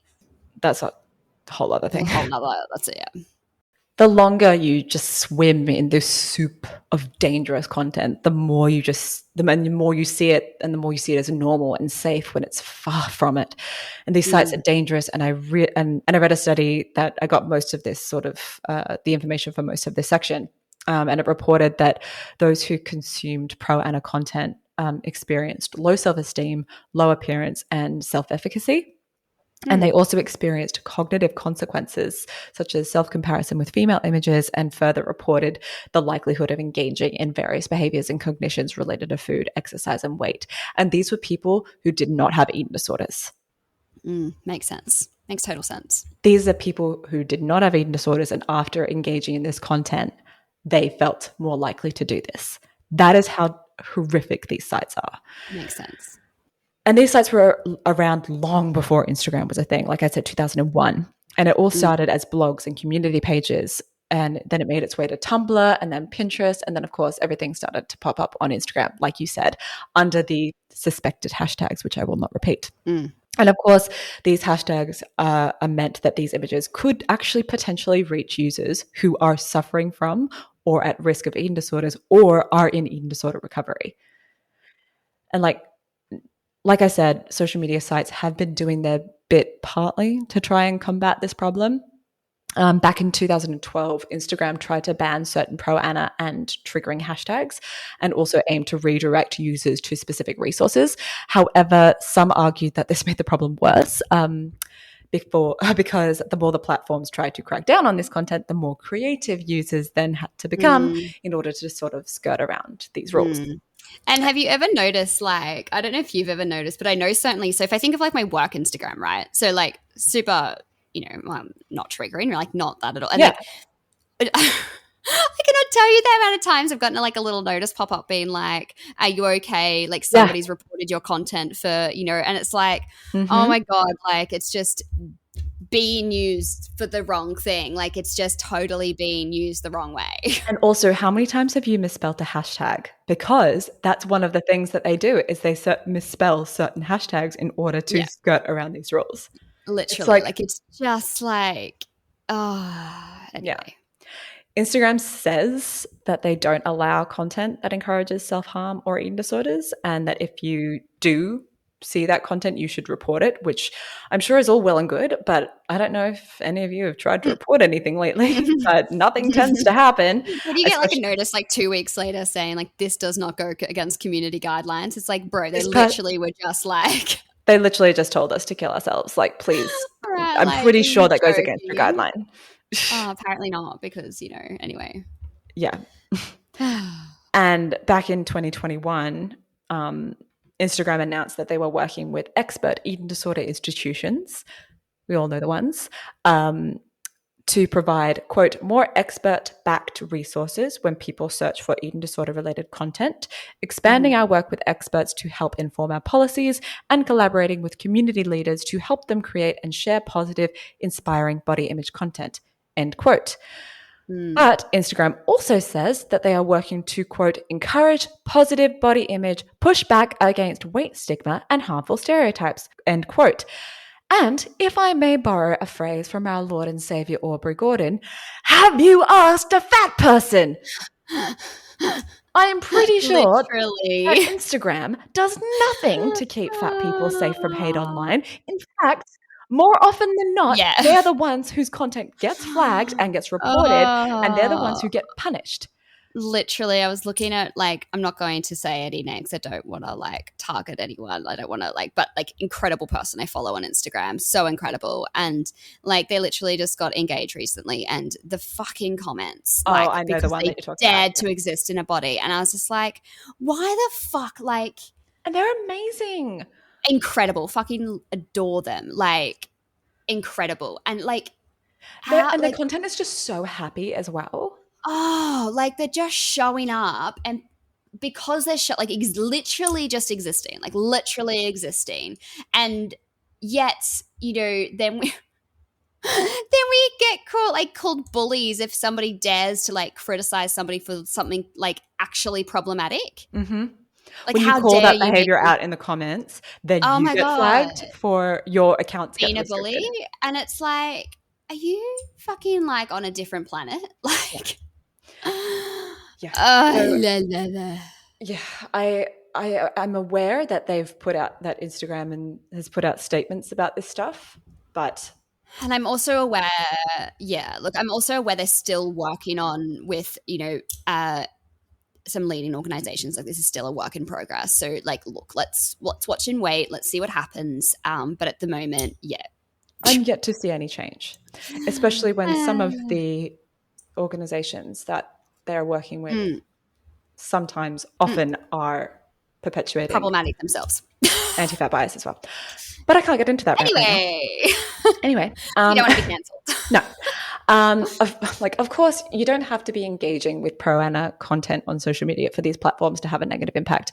That's a whole other thing. That's it, yeah. the longer you just swim in this soup of dangerous content, the more you see it, and the more you see it as normal and safe when it's far from it. And these sites are dangerous. And I read a study that I got most of this sort of the information for most of this section, and it reported that those who consumed pro-ana content experienced low self-esteem, low appearance, and self-efficacy. And they also experienced cognitive consequences, such as self-comparison with female images, and further reported the likelihood of engaging in various behaviors and cognitions related to food, exercise, and weight. And these were people who did not have eating disorders. Makes sense. Makes total sense. These are people who did not have eating disorders, and after engaging in this content, they felt more likely to do this. That is how horrific these sites are. Makes sense. And these sites were around long before Instagram was a thing, like I said, 2001. And it all started as blogs and community pages. And then it made its way to Tumblr and then Pinterest. And then, of course, everything started to pop up on Instagram, like you said, under the suspected hashtags, which I will not repeat. And of course, these hashtags are meant that these images could actually potentially reach users who are suffering from or at risk of eating disorders or are in eating disorder recovery. And like I said, social media sites have been doing their bit partly to try and combat this problem. Back in 2012, Instagram tried to ban certain pro-ana and triggering hashtags and also aimed to redirect users to specific resources. However, some argued that this made the problem worse because the more the platforms tried to crack down on this content, the more creative users then had to become in order to sort of skirt around these rules. And have you ever noticed, like, I don't know if you've ever noticed, but I know certainly, so if I think of like my work Instagram, right? So like super, not triggering, like not that at all. And like, I cannot tell you the amount of times I've gotten like a little notice pop up being like, are you okay? Like somebody's reported your content for, and it's like, oh my God, like it's just being used for the wrong thing. Like it's just totally being used the wrong way. And also, how many times have you misspelled a hashtag? Because that's one of the things that they do is they misspell certain hashtags in order to skirt around these rules. Literally. It's just like, anyway. Yeah. Instagram says that they don't allow content that encourages self-harm or eating disorders, and that if you do see that content, you should report it, which I'm sure is all well and good, but I don't know if any of you have tried to report anything lately, but nothing tends to happen. When you get like a notice like 2 weeks later saying like this does not go against community guidelines, it's like, bro, they literally were just like... They literally just told us to kill ourselves. Like, please. Right, I'm pretty sure that goes against your guideline. Apparently not, because, anyway. Yeah. And back in 2021, Instagram announced that they were working with expert eating disorder institutions, we all know the ones, to provide, quote, more expert-backed resources when people search for eating disorder-related content, expanding our work with experts to help inform our policies, and collaborating with community leaders to help them create and share positive, inspiring body image content, end quote. But Instagram also says that they are working to, quote, encourage positive body image, push back against weight stigma and harmful stereotypes, end quote. And if I may borrow a phrase from our Lord and Savior Aubrey Gordon, have you asked a fat person? I am pretty sure that Instagram does nothing to keep fat people safe from hate online. In fact, more often than not, they're the ones whose content gets flagged and gets reported, and they're the ones who get punished. Literally, I was looking at, like, I'm not going to say any names. I don't want to, like, target anyone. I don't want to, like, but, like, incredible person I follow on Instagram. So incredible. And, like, they literally just got engaged recently, and the fucking comments. Oh, like, I know the one that you're talking about. Dared to exist in a body. And I was just like, why the fuck, like. And they're amazing. Incredible. Fucking adore them. Like, incredible. And, like. And the content is just so happy as well. Oh, like they're just showing up, and because they're like literally just existing, like literally existing, and yet then we get called bullies if somebody dares to like criticize somebody for something like actually problematic. Mm-hmm. Like, when you call that behavior out in the comments, then you get flagged for your account's being a bully, and it's like, are you fucking like on a different planet? Yeah. Like, Yeah. So la, la, la. yeah, I'm aware that they've put out that Instagram and has put out statements about this stuff, but And I'm also aware, yeah, look, I'm also aware they're still working on with, some leading organizations. Like, this is still a work in progress. So like, look, let's watch and wait. Let's see what happens. But at the moment, yeah. I'm yet to see any change, especially when some of Uh, the organizations that they're working with mm, sometimes mm, often are perpetuating problematic themselves. anti-fat bias as well. But I can't get into that right now. Anyway, Anyway, you don't want to be cancelled. no. Of course, you don't have to be engaging with pro-ana content on social media for these platforms to have a negative impact.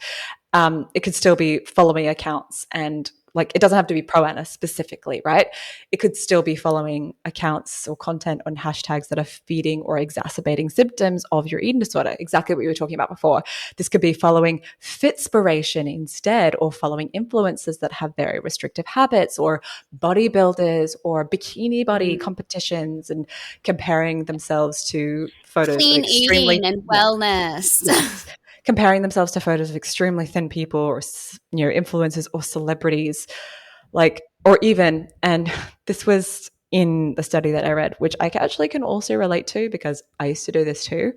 It could still be following accounts, and like, it doesn't have to be pro-ana specifically, right? It could still be following accounts or content on hashtags that are feeding or exacerbating symptoms of your eating disorder. Exactly what you were talking about before. This could be following Fitspiration instead, or following influencers that have very restrictive habits, or bodybuilders or bikini body competitions, and comparing themselves to photos of Clean extremely, eating and yeah, wellness. yes, comparing themselves to photos of extremely thin people, or influencers or celebrities, like, or even, and this was in the study that I read, which I actually can also relate to because I used to do this too.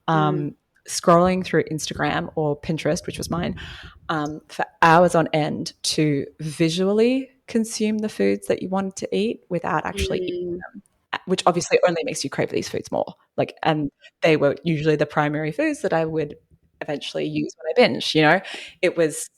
Mm, Scrolling through Instagram or Pinterest, which was mine, for hours on end to visually consume the foods that you wanted to eat without actually eating mm, them, which obviously only makes you crave these foods more. Like, and they were usually the primary foods that I would eventually use when I binge. It was,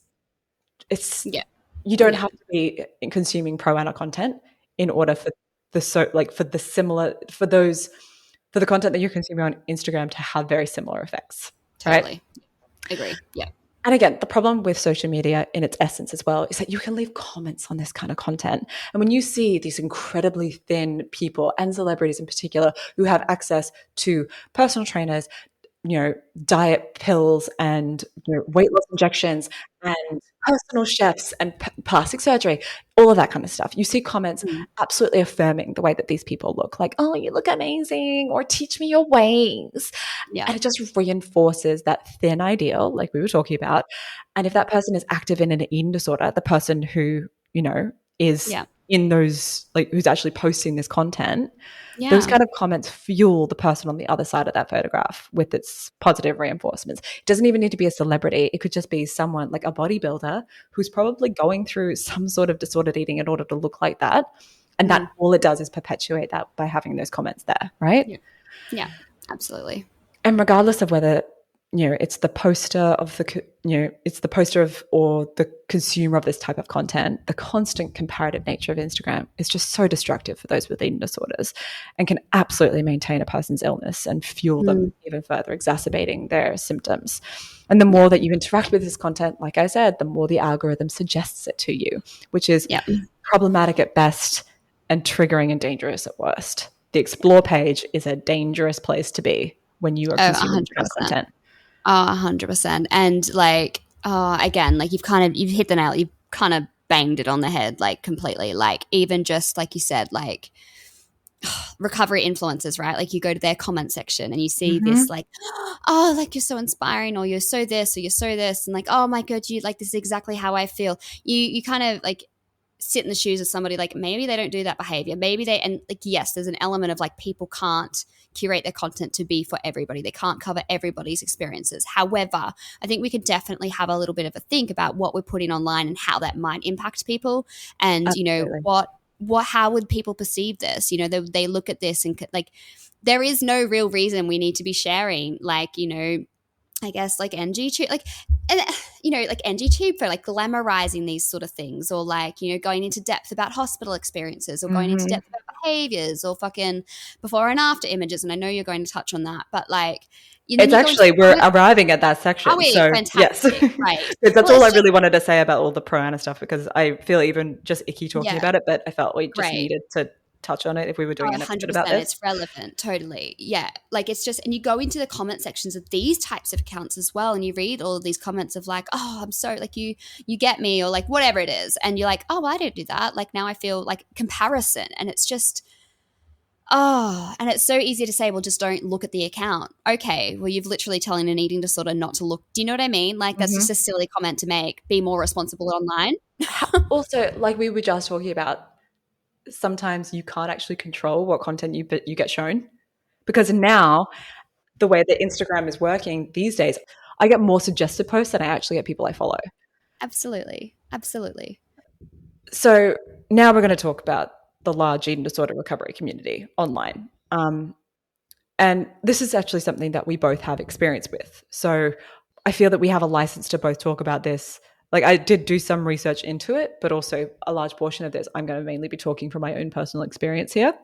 it's, yeah, you don't yeah, have to be consuming pro ana content in order for for the similar, for the content that you're consuming on Instagram to have very similar effects, right? totally. Agree. Yeah. And again, the problem with social media in its essence as well is that you can leave comments on this kind of content. And when you see these incredibly thin people and celebrities in particular who have access to personal trainers, diet pills, and weight loss injections, and personal chefs, and plastic surgery, all of that kind of stuff. You see comments Mm, absolutely affirming the way that these people look, like, oh, you look amazing, or teach me your ways. yeah. And it just reinforces that thin ideal, like we were talking about. And if that person is active in an eating disorder, the person who, is Yeah. in those, like, who's actually posting this content, those Yeah. kind of comments fuel the person on the other side of that photograph with its positive reinforcements. It doesn't even need to be a celebrity. It could just be someone like a bodybuilder who's probably going through some sort of disordered eating in order to look like that. And that Mm, all it does is perpetuate that by having those comments there, right? yeah. Yeah. Absolutely. And regardless of whether it's the poster of it's the poster of, or the consumer of this type of content, the constant comparative nature of Instagram is just so destructive for those with eating disorders, and can absolutely maintain a person's illness and fuel them Mm, even further, exacerbating their symptoms. And the yeah. more that you interact with this content, like I said, the more the algorithm suggests it to you, which is Yeah. problematic at best and triggering and dangerous at worst. The explore page is a dangerous place to be when you are Oh, consuming this kind of 100%. content. Oh, 100%. And like, again, like you've hit the nail, you've kind of banged it on the head, like completely. Like, even just like you said, like recovery influencers, right? Like, you go to their comment section and you see this, Mm-hmm. like, oh, like, you're so inspiring, or you're so this, or you're so this, and like, oh my god, you like, this is exactly how I feel. You kind of like sit in the shoes of somebody, like, maybe they don't do that behavior, maybe they, and like, yes, there's an element of like, people can't curate their content to be for everybody, they can't cover everybody's experiences. However, I think we could definitely have a little bit of a think about what we're putting online and how that might impact people. And Absolutely. what how would people perceive this? They look at this and like, there is no real reason we need to be sharing, like, I guess, like, NG tube, like, and like NG tube for like glamorizing these sort of things, or like, going into depth about hospital experiences, or going into Mm-hmm. depth about behaviors, or fucking before and after images. And I know you're going to touch on that, but like, then It's you go into actually, the we're comments. arriving at that Are section. we? So yes, Fantastic, right? because that's Well, all I it's just, really wanted to say about all the pro ana stuff, because I feel even just icky talking yeah, about it, but I felt we just great. needed to touch on it if we were Oh, doing an episode about 100%. this. It's relevant. Totally. Yeah. Like, it's just, and you go into the comment sections of these types of accounts as well, and you read all of these comments of like, oh, I'm so, like, you get me, or like whatever it is. And you're like, oh, I don't do that. Like, now I feel like comparison. And it's just, Oh, and it's so easy to say, well, just don't look at the account. Okay, well, you've literally telling an eating disorder not to look. Do you know what I mean? Like, that's Mm-hmm. just a silly comment to make. Be more responsible online. Also, like we were just talking about, sometimes you can't actually control what content you get shown, because now the way that Instagram is working these days, I get more suggested posts than I actually get people I follow. Absolutely. Absolutely. So now we're going to talk about the large eating disorder recovery community online. And this is actually something that we both have experience with. So I feel that we have a license to both talk about this. Like, I did do some research into it, but also a large portion of this, I'm going to mainly be talking from my own personal experience here.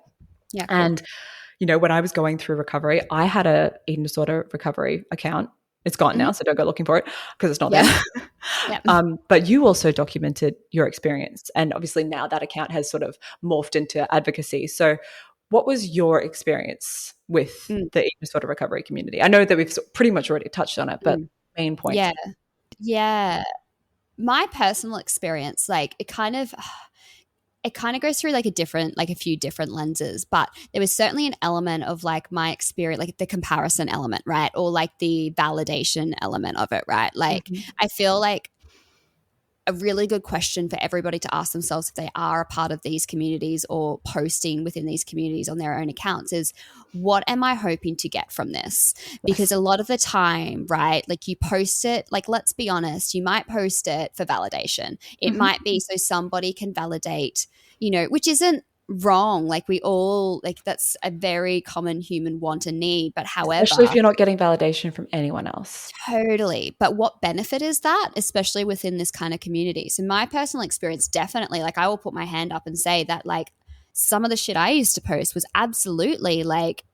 Yeah, cool. And, you know, when I was going through recovery, I had a eating disorder recovery account. It's gone now, so don't go looking for it because it's not Yeah. there. Yeah. But you also documented your experience. And obviously now that account has sort of morphed into advocacy. So what was your experience with Mm, the eating disorder recovery community? I know that we've pretty much already touched on it, but mm. main points. Yeah. Yeah. My personal experience, like, it kind of goes through like a few different lenses, but there was certainly an element of like my experience, like the comparison element, right? Or like the validation element of it, right? Like, Mm-hmm. I feel like a really good question for everybody to ask themselves if they are a part of these communities or posting within these communities on their own accounts is, what am I hoping to get from this? Because Yes. a lot of the time, right, like you post it, like, let's be honest, you might post it for validation. It Mm-hmm. might be so somebody can validate, which isn't wrong. Like, we all, like, that's a very common human want and need. But Especially if however, you're not getting validation from anyone else. totally. But what benefit is that, especially within this kind of community? So, my personal experience, definitely, like, I will put my hand up and say that, like, some of the shit I used to post was absolutely like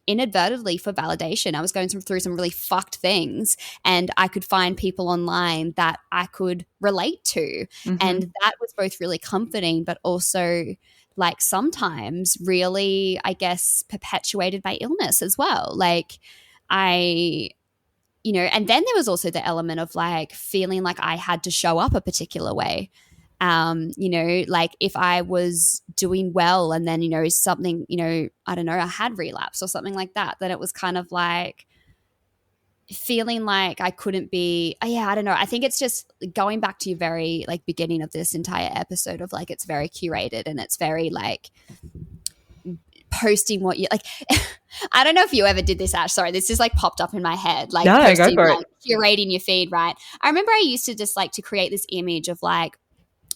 inadvertently for validation. I was going through some really fucked things, and I could find people online that I could relate to. Mm-hmm. And that was both really comforting, but also like sometimes really, I guess, perpetuated my illness as well. Like, I and then there was also the element of like feeling like I had to show up a particular way. Like if I was doing well and then, something, I don't know, I had relapse or something like that, then it was kind of like feeling like I couldn't be, I don't know. I think it's just going back to your very like beginning of this entire episode of like, it's very curated and it's very like posting what you like. I don't know if you ever did this, Ash. Sorry, this just like popped up in my head. Like No, go posting, for it. like curating your feed, right? I remember I used to just like to create this image of like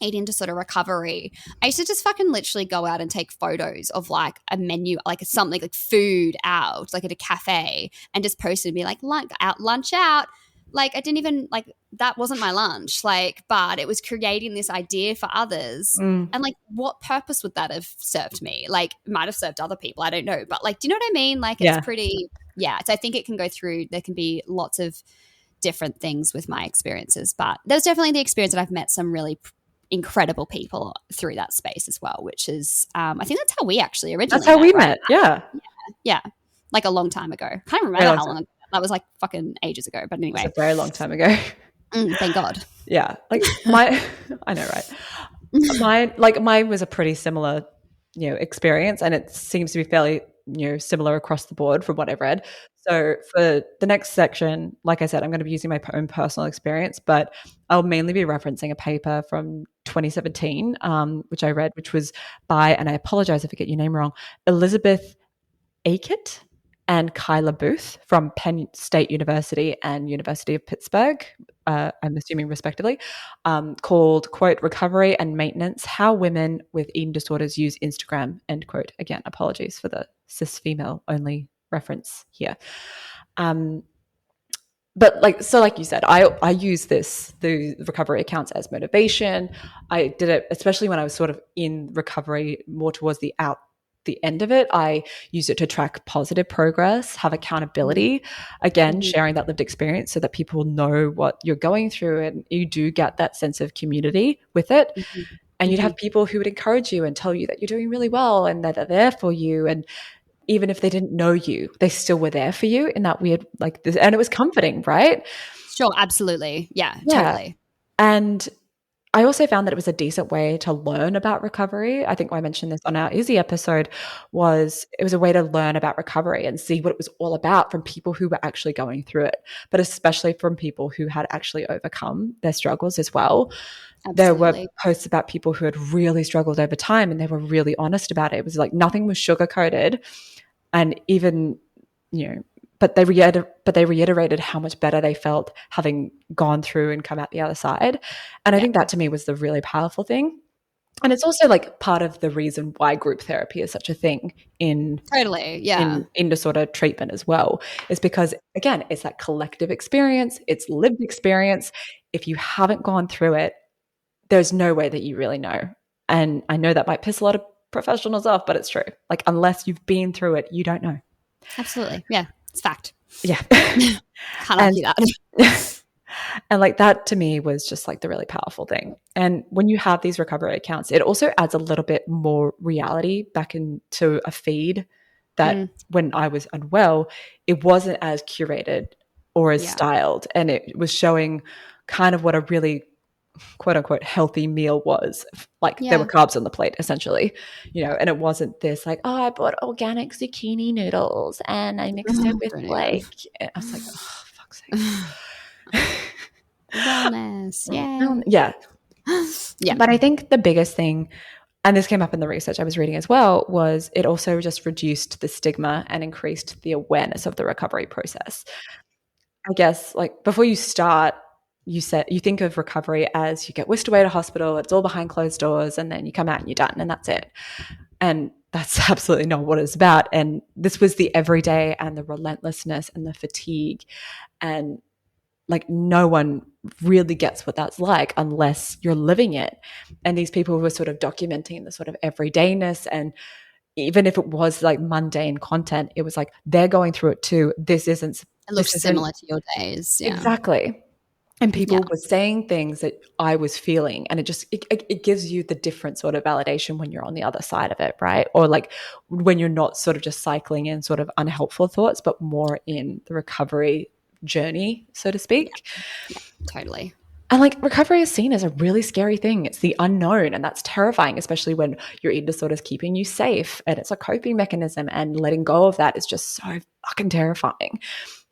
eating disorder recovery. I used to just fucking literally go out and take photos of like a menu, like something like food out, like at a cafe, and just post it and be like, lunch out. Like, I didn't even like, that wasn't my lunch, like, but it was creating this idea for others. Mm. And like, what purpose would that have served me? Like, it might have served other people, I don't know, but like, do you know what I mean? Like, it's Yeah. pretty, yeah. So I think it can go through, there can be lots of different things with my experiences, but there's definitely the experience that I've met some really incredible people through that space as well, which is, I think that's how we actually originally That's how met, we right? met. Yeah. Yeah. Like a long time ago. Can't remember Very long how time. long ago. That was like fucking ages ago. But It was anyway, a very long time ago. thank God. Yeah. Like I know, right? Mine was a pretty similar, experience, and it seems to be fairly, similar across the board from what I've read. So for the next section, like I said, I'm going to be using my own personal experience, but I'll mainly be referencing a paper from 2017, which I read, which was by, and I apologize if I get your name wrong, Elizabeth Aikett and Kyla Booth from Penn State University and University of Pittsburgh, I'm assuming respectively, called, quote, Recovery and Maintenance, How Women with Eating Disorders Use Instagram, end quote. Again, apologies for the cis female only reference here. But like you said, I use the recovery accounts as motivation. I did it, especially when I was sort of in recovery more towards the end of it. I use it to track positive progress, have accountability, again, sharing that lived experience so that people know what you're going through, and you do get that sense of community with it. And you'd have people who would encourage you and tell you that you're doing really well and that they're there for you. And even if they didn't know you, they still were there for you in that weird, like this, and it was comforting, right? Sure, absolutely. Yeah, Yeah. totally. And I also found that it was a decent way to learn about recovery. I think I mentioned this on our Izzy episode, was it was a way to learn about recovery and see what it was all about from people who were actually going through it, but especially from people who had actually overcome their struggles as well. There were Absolutely. posts about people who had really struggled over time, and they were really honest about it. It was like nothing was sugar-coated, and even, you know, but they reiterated how much better they felt having gone through and come out the other side. And I Yeah. think that to me was the really powerful thing. And it's also like part of the reason why group therapy is such a thing in Totally. Yeah. disorder treatment as well, is because again, it's that collective experience, it's lived experience. If you haven't gone through it, there's no way that you really know. And I know that might piss a lot of professionals off, but it's true. Like, unless you've been through it, you don't know. Absolutely. Yeah. It's fact. Yeah. Can't And argue that. and like that to me was just like the really powerful thing. And when you have these recovery accounts, it also adds a little bit more reality back into a feed that when I was unwell, it wasn't as curated or as Yeah. styled. And it was showing kind of what a really quote unquote healthy meal was. Like there were carbs on the plate essentially, and it wasn't this like, oh, I bought organic zucchini noodles and I mixed it with like, I was like, oh, fuck's sake. Wellness. Yeah. Yeah. But I think the biggest thing, and this came up in the research I was reading as well, was it also just reduced the stigma and increased the awareness of the recovery process. I guess like before you start, you think of recovery as you get whisked away to hospital, it's all behind closed doors, and then you come out and you're done and that's it. And that's absolutely not what it's about. And this was the everyday and the relentlessness and the fatigue. And like no one really gets what that's like unless you're living it. And these people were sort of documenting the sort of everydayness, and even if it was like mundane content, it was like they're going through it too. It looks similar to your days. Yeah. Exactly. And people were saying things that I was feeling, and it gives you the different sort of validation when you're on the other side of it, right? Or like when you're not sort of just cycling in sort of unhelpful thoughts, but more in the recovery journey, so to speak. Yeah, totally. And like recovery is seen as a really scary thing. It's the unknown, and that's terrifying, especially when your eating disorder is keeping you safe and it's a coping mechanism, and letting go of that is just so fucking terrifying.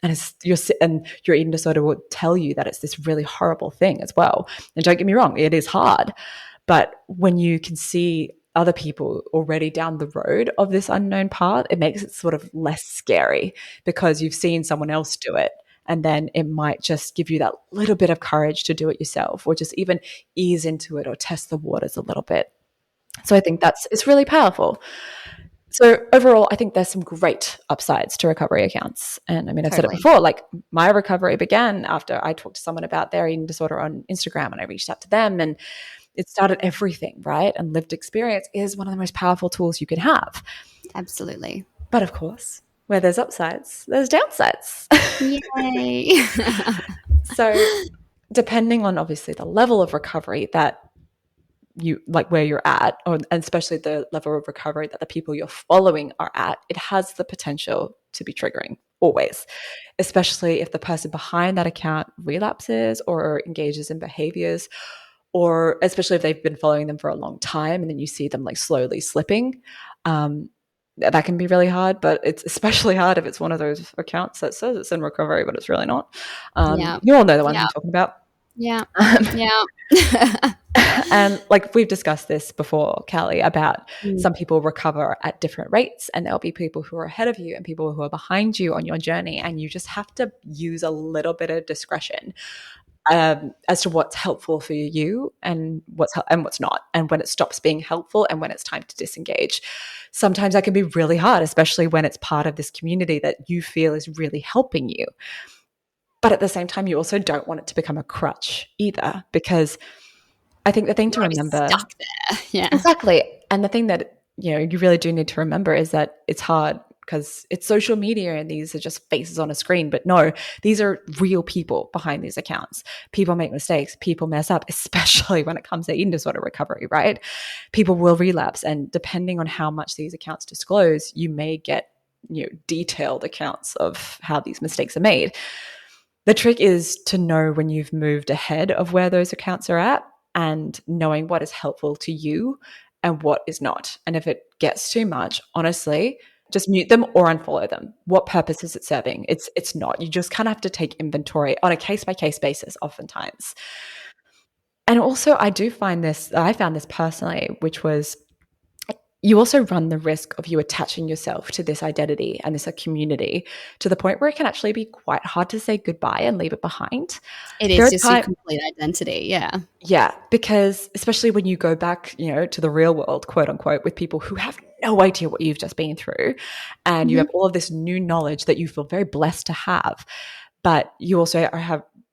And your eating disorder will tell you that it's this really horrible thing as well. And don't get me wrong, it is hard. But when you can see other people already down the road of this unknown path, it makes it sort of less scary because you've seen someone else do it. And then it might just give you that little bit of courage to do it yourself, or just even ease into it or test the waters a little bit. So I think it's really powerful. So overall, I think there's some great upsides to recovery accounts. And I mean, I've said it before, like my recovery began after I talked to someone about their eating disorder on Instagram, and I reached out to them, and it started everything, right? And lived experience is one of the most powerful tools you can have. Absolutely. But of course, where there's upsides, there's downsides. Yay. So depending on obviously the level of recovery that you like, where you're at, and especially the level of recovery that the people you're following are at, it has the potential to be triggering always, especially if the person behind that account relapses or engages in behaviors, or especially if they've been following them for a long time and then you see them like slowly slipping. That can be really hard, but it's especially hard if it's one of those accounts that says it's in recovery, but it's really not. You all know the one I'm talking about. Yeah. And like we've discussed this before, Callie, about some people recover at different rates, and there'll be people who are ahead of you and people who are behind you on your journey, and you just have to use a little bit of discretion as to what's helpful for you and what's not, and when it stops being helpful and when it's time to disengage. Sometimes that can be really hard, especially when it's part of this community that you feel is really helping you. But at the same time, you also don't want it to become a crutch either, because I think the thing to remember, stuck there. Yeah, exactly. And the thing that, you really do need to remember is that it's hard because it's social media and these are just faces on a screen. But no, these are real people behind these accounts. People make mistakes. People mess up, especially when it comes to eating disorder recovery, right? People will relapse. And depending on how much these accounts disclose, you may get, detailed accounts of how these mistakes are made. The trick is to know when you've moved ahead of where those accounts are at. and knowing what is helpful to you and what is not. And if it gets too much, honestly, just mute them or unfollow them. What purpose is it serving? It's not. You just kind of have to take inventory on a case by case basis oftentimes. And also I found this personally, which was you also run the risk of you attaching yourself to this identity and this community to the point where it can actually be quite hard to say goodbye and leave it behind. It There is are just your complete identity. Yeah. yeah, because especially when you go back, to the real world, quote unquote, with people who have no idea what you've just been through, and you have all of this new knowledge that you feel very blessed to have, but you also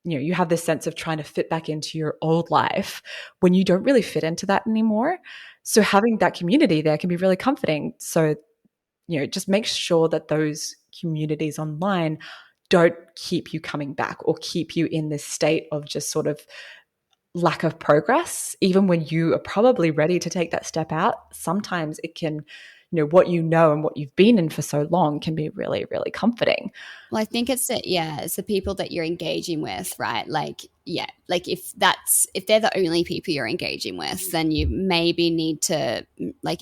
you have this sense of trying to fit back into your old life when you don't really fit into that anymore. So having that community there can be really comforting. So, just make sure that those communities online don't keep you coming back or keep you in this state of just sort of lack of progress, even when you are probably ready to take that step out. Sometimes it can, what you know and what you've been in for so long can be really, really comforting. Well, I think it's the people that you're engaging with, right? Like, yeah, like if they're the only people you're engaging with, then you maybe need to, like,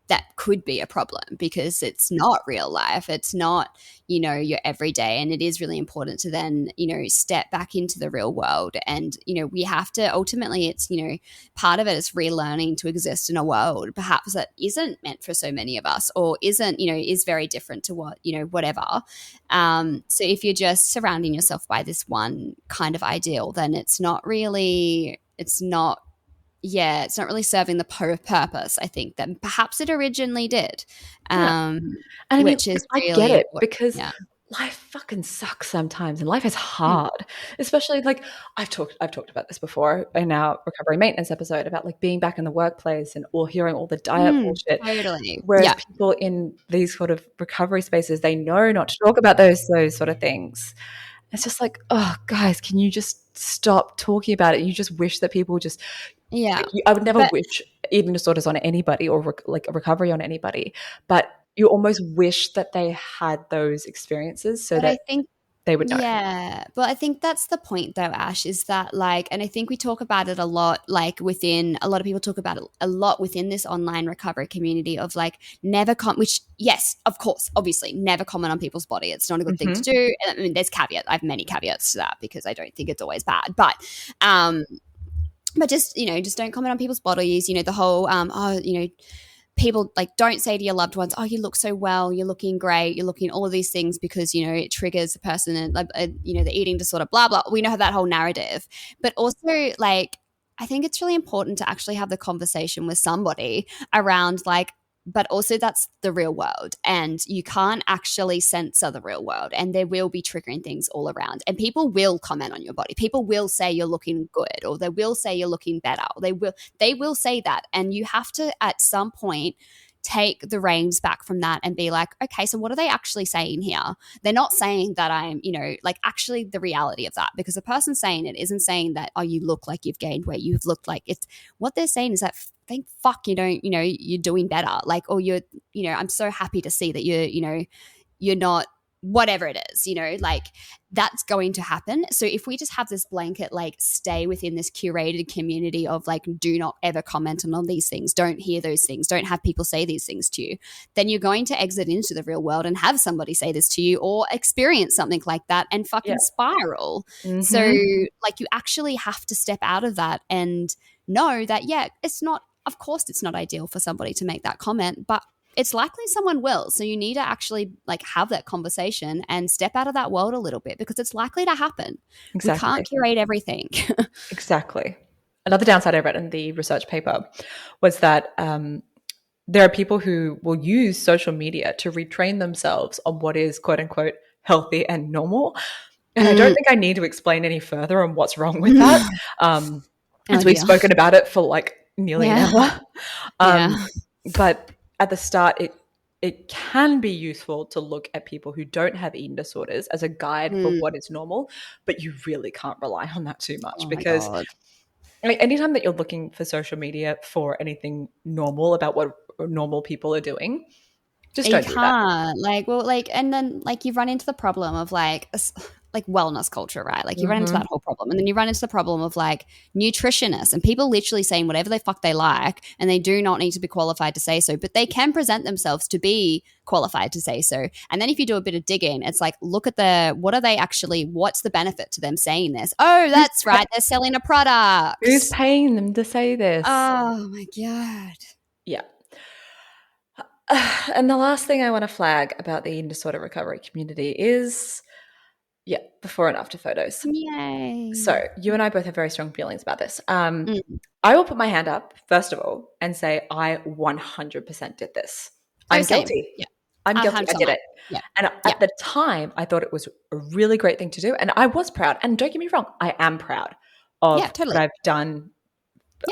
that could be a problem because it's not real life. It's not, your everyday. And it is really important to then, step back into the real world. And, we have to ultimately, it's, part of it is relearning to exist in a world perhaps that isn't meant for so many of us or isn't, is very different to what, whatever. So if you're just surrounding yourself by this one kind of ideal, then it's not really serving the purpose, I think, that perhaps it originally did. And I mean, which is I get really it because life fucking sucks sometimes and life is hard, especially like I've talked about this before in our recovery maintenance episode about like being back in the workplace and all hearing all the diet bullshit. Totally. Whereas people in these sort of recovery spaces, they know not to talk about those sort of things. It's just like, oh, guys, can you just stop talking about it? You just wish that people just I would never wish eating disorders on anybody or like a recovery on anybody, but you almost wish that they had those experiences so that I think they would know. Yeah, but I think that's the point though, Ash, is that like, and I think we talk about it a lot, like within, a lot of people talk about it a lot within this online recovery community of like which yes, of course, obviously never comment on people's body. It's not a good thing to do. I mean, there's caveats. I have many caveats to that because I don't think it's always bad, but just, just don't comment on people's bodies, the whole, people like don't say to your loved ones, oh, you look so well, you're looking great, you're looking all of these things because, it triggers a person and, the eating disorder, blah, blah. We know that whole narrative. But also like, I think it's really important to actually have the conversation with somebody around like, but also that's the real world and you can't actually censor the real world and there will be triggering things all around and people will comment on your body. People will say you're looking good or they will say you're looking better. Or they will say that and you have to at some point take the reins back from that and be like, okay, so what are they actually saying here? They're not saying that I'm, like actually the reality of that because the person saying it isn't saying that, oh, you look like you've gained weight. You've looked like it's what they're saying is that thank fuck you don't, you're doing better. Like, or you're, I'm so happy to see that you're not whatever it is, like that's going to happen. So if we just have this blanket, like stay within this curated community of like, do not ever comment on these things, don't hear those things, don't have people say these things to you, then you're going to exit into the real world and have somebody say this to you or experience something like that and fucking spiral. So like you actually have to step out of that and know that, it's not, of course it's not ideal for somebody to make that comment, but it's likely someone will. So you need to actually like have that conversation and step out of that world a little bit because it's likely to happen. Exactly. We can't curate everything. Exactly. Another downside I read in the research paper was that there are people who will use social media to retrain themselves on what is quote unquote healthy and normal. And I don't think I need to explain any further on what's wrong with that. As we've spoken about it for like nearly an hour. But at the start, it can be useful to look at people who don't have eating disorders as a guide for what is normal, but you really can't rely on that too much because I mean, anytime that you're looking for social media for anything normal about what normal people are doing, just don't do that. Like, well, like, and then like you run into the problem of like like wellness culture, right? Like you run into Mm-hmm. that whole problem. And then you run into the problem of like nutritionists and people literally saying whatever the fuck they like, and they do not need to be qualified to say so, but they can present themselves to be qualified to say so. And then if you do a bit of digging, it's like, look at what are they actually, what's the benefit to them saying this? Oh, that's right. They're selling a product. Who's paying them to say this? Oh my God. Yeah. And the last thing I want to flag about the eating disorder recovery community is, before and after photos. Yay. So you and I both have very strong feelings about this. Mm. I will put my hand up, first of all, and say I 100% did this. I'm same. guilty. Yeah. I'm guilty. I did it. Yeah. And at the time, I thought it was a really great thing to do. And I was proud. And don't get me wrong, I am proud of totally. what I've done,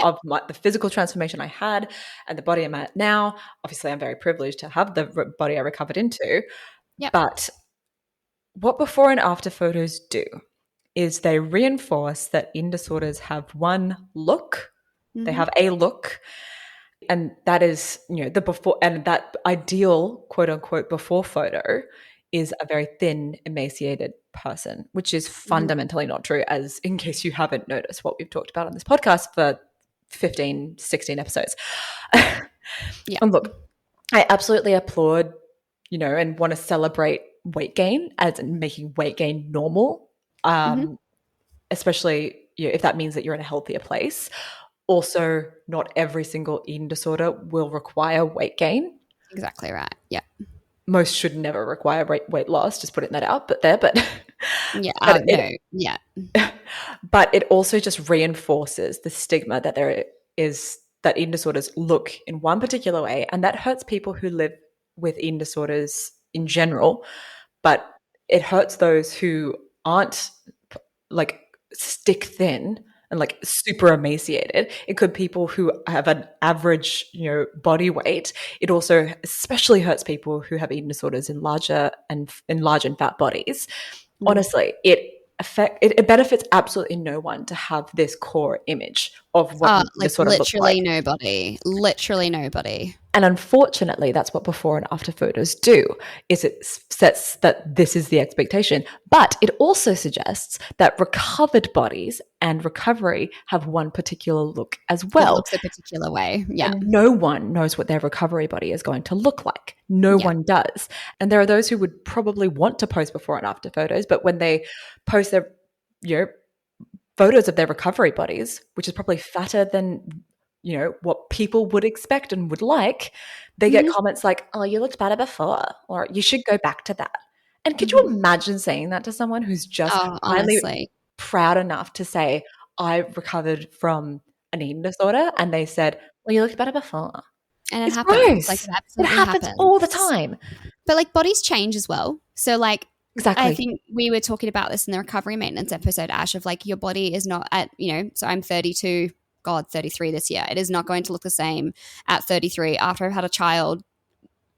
of the physical transformation I had and the body I'm at now. Obviously, I'm very privileged to have the body I recovered into. Yeah. But what before and after photos do is they reinforce that eating disorders have one look. Mm-hmm. They have a look. And that is, the before, and that ideal quote unquote before photo is a very thin, emaciated person, which is fundamentally not true, as in case you haven't noticed what we've talked about on this podcast for 15, 16 episodes. And look, I absolutely applaud, and want to celebrate weight gain as in making weight gain normal, especially if that means that you're in a healthier place. Also, not every single eating disorder will require weight gain. Exactly right. Yeah. Most should never require weight loss, just putting that out, but yeah. Yeah. But it also just reinforces the stigma that there is, that eating disorders look in one particular way, and that hurts people who live with eating disorders in general, but it hurts those who aren't like stick thin and like super emaciated. It could people who have an average, body weight. It also especially hurts people who have eating disorders in large and fat bodies. Honestly, it benefits absolutely no one to have this core image of what disorder looks like. Literally nobody. And unfortunately, that's what before and after photos do, is it sets that this is the expectation. But it also suggests that recovered bodies and recovery have one particular look as well. It looks a particular way. Yeah. And no one knows what their recovery body is going to look like. No one does. And there are those who would probably want to post before and after photos, but when they post their, photos of their recovery bodies, which is probably fatter than what people would expect and would like, they get comments like, oh, you looked better before, or you should go back to that. And could you imagine saying that to someone who's just finally proud enough to say, I recovered from an eating disorder, and they said, well, you looked better before. And it happens. Like, it happens all the time. But like bodies change as well. So like, exactly. I think we were talking about this in the recovery maintenance episode, Ash, of like your body is not at, so I'm 32, 33 this year. It is not going to look the same at 33 after I've had a child,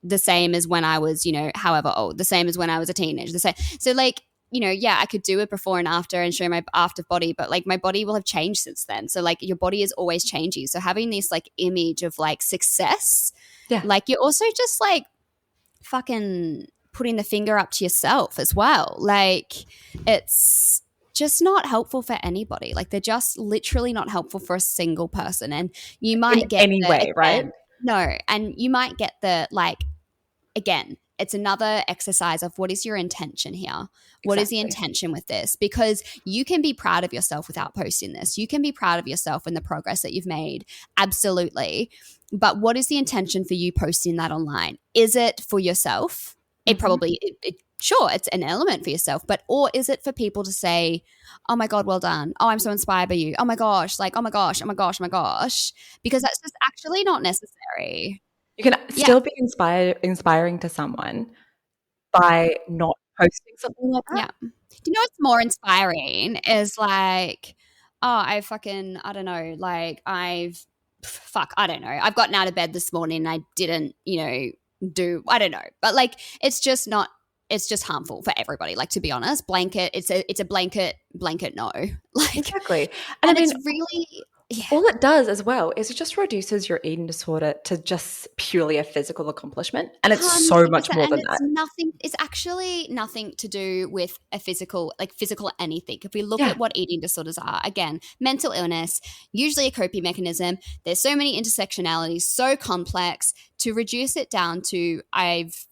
the same as when I was, however old, the same as when I was a teenager, the same. So like, I could do it before and after and show my after body, but like my body will have changed since then. So like your body is always changing. So having this like image of like success, like you're also just like fucking putting the finger up to yourself as well. Like it's just not helpful for anybody. Like they're just literally not helpful for a single person. And you might get anyway, right? No. And you might get the like, again, it's another exercise of what is your intention here? What is the intention with this? Because you can be proud of yourself without posting this. You can be proud of yourself and the progress that you've made. Absolutely. But what is the intention for you posting that online? Is it for yourself? It probably, sure, it's an element for yourself, or is it for people to say, oh my God, well done. Oh, I'm so inspired by you. Oh my gosh, like, oh my gosh, oh my gosh, oh my gosh. Because that's just actually not necessary. You can still be inspiring to someone by not posting something like that. Yeah. Do you know what's more inspiring is like, oh, I don't know, like I don't know. I've gotten out of bed this morning and I didn't, I don't know. But like, it's just harmful for everybody. Like, to be honest, it's a blanket no. Like, exactly. And I mean, it's really, Yeah. All it does as well is it just reduces your eating disorder to just purely a physical accomplishment. And it's so much 100%. more And than that. it's actually nothing to do with a physical, like physical anything. If we look Yeah. at what eating disorders are, again, mental illness, usually a coping mechanism. There's so many intersectionalities, so complex. To reduce it down to, I've,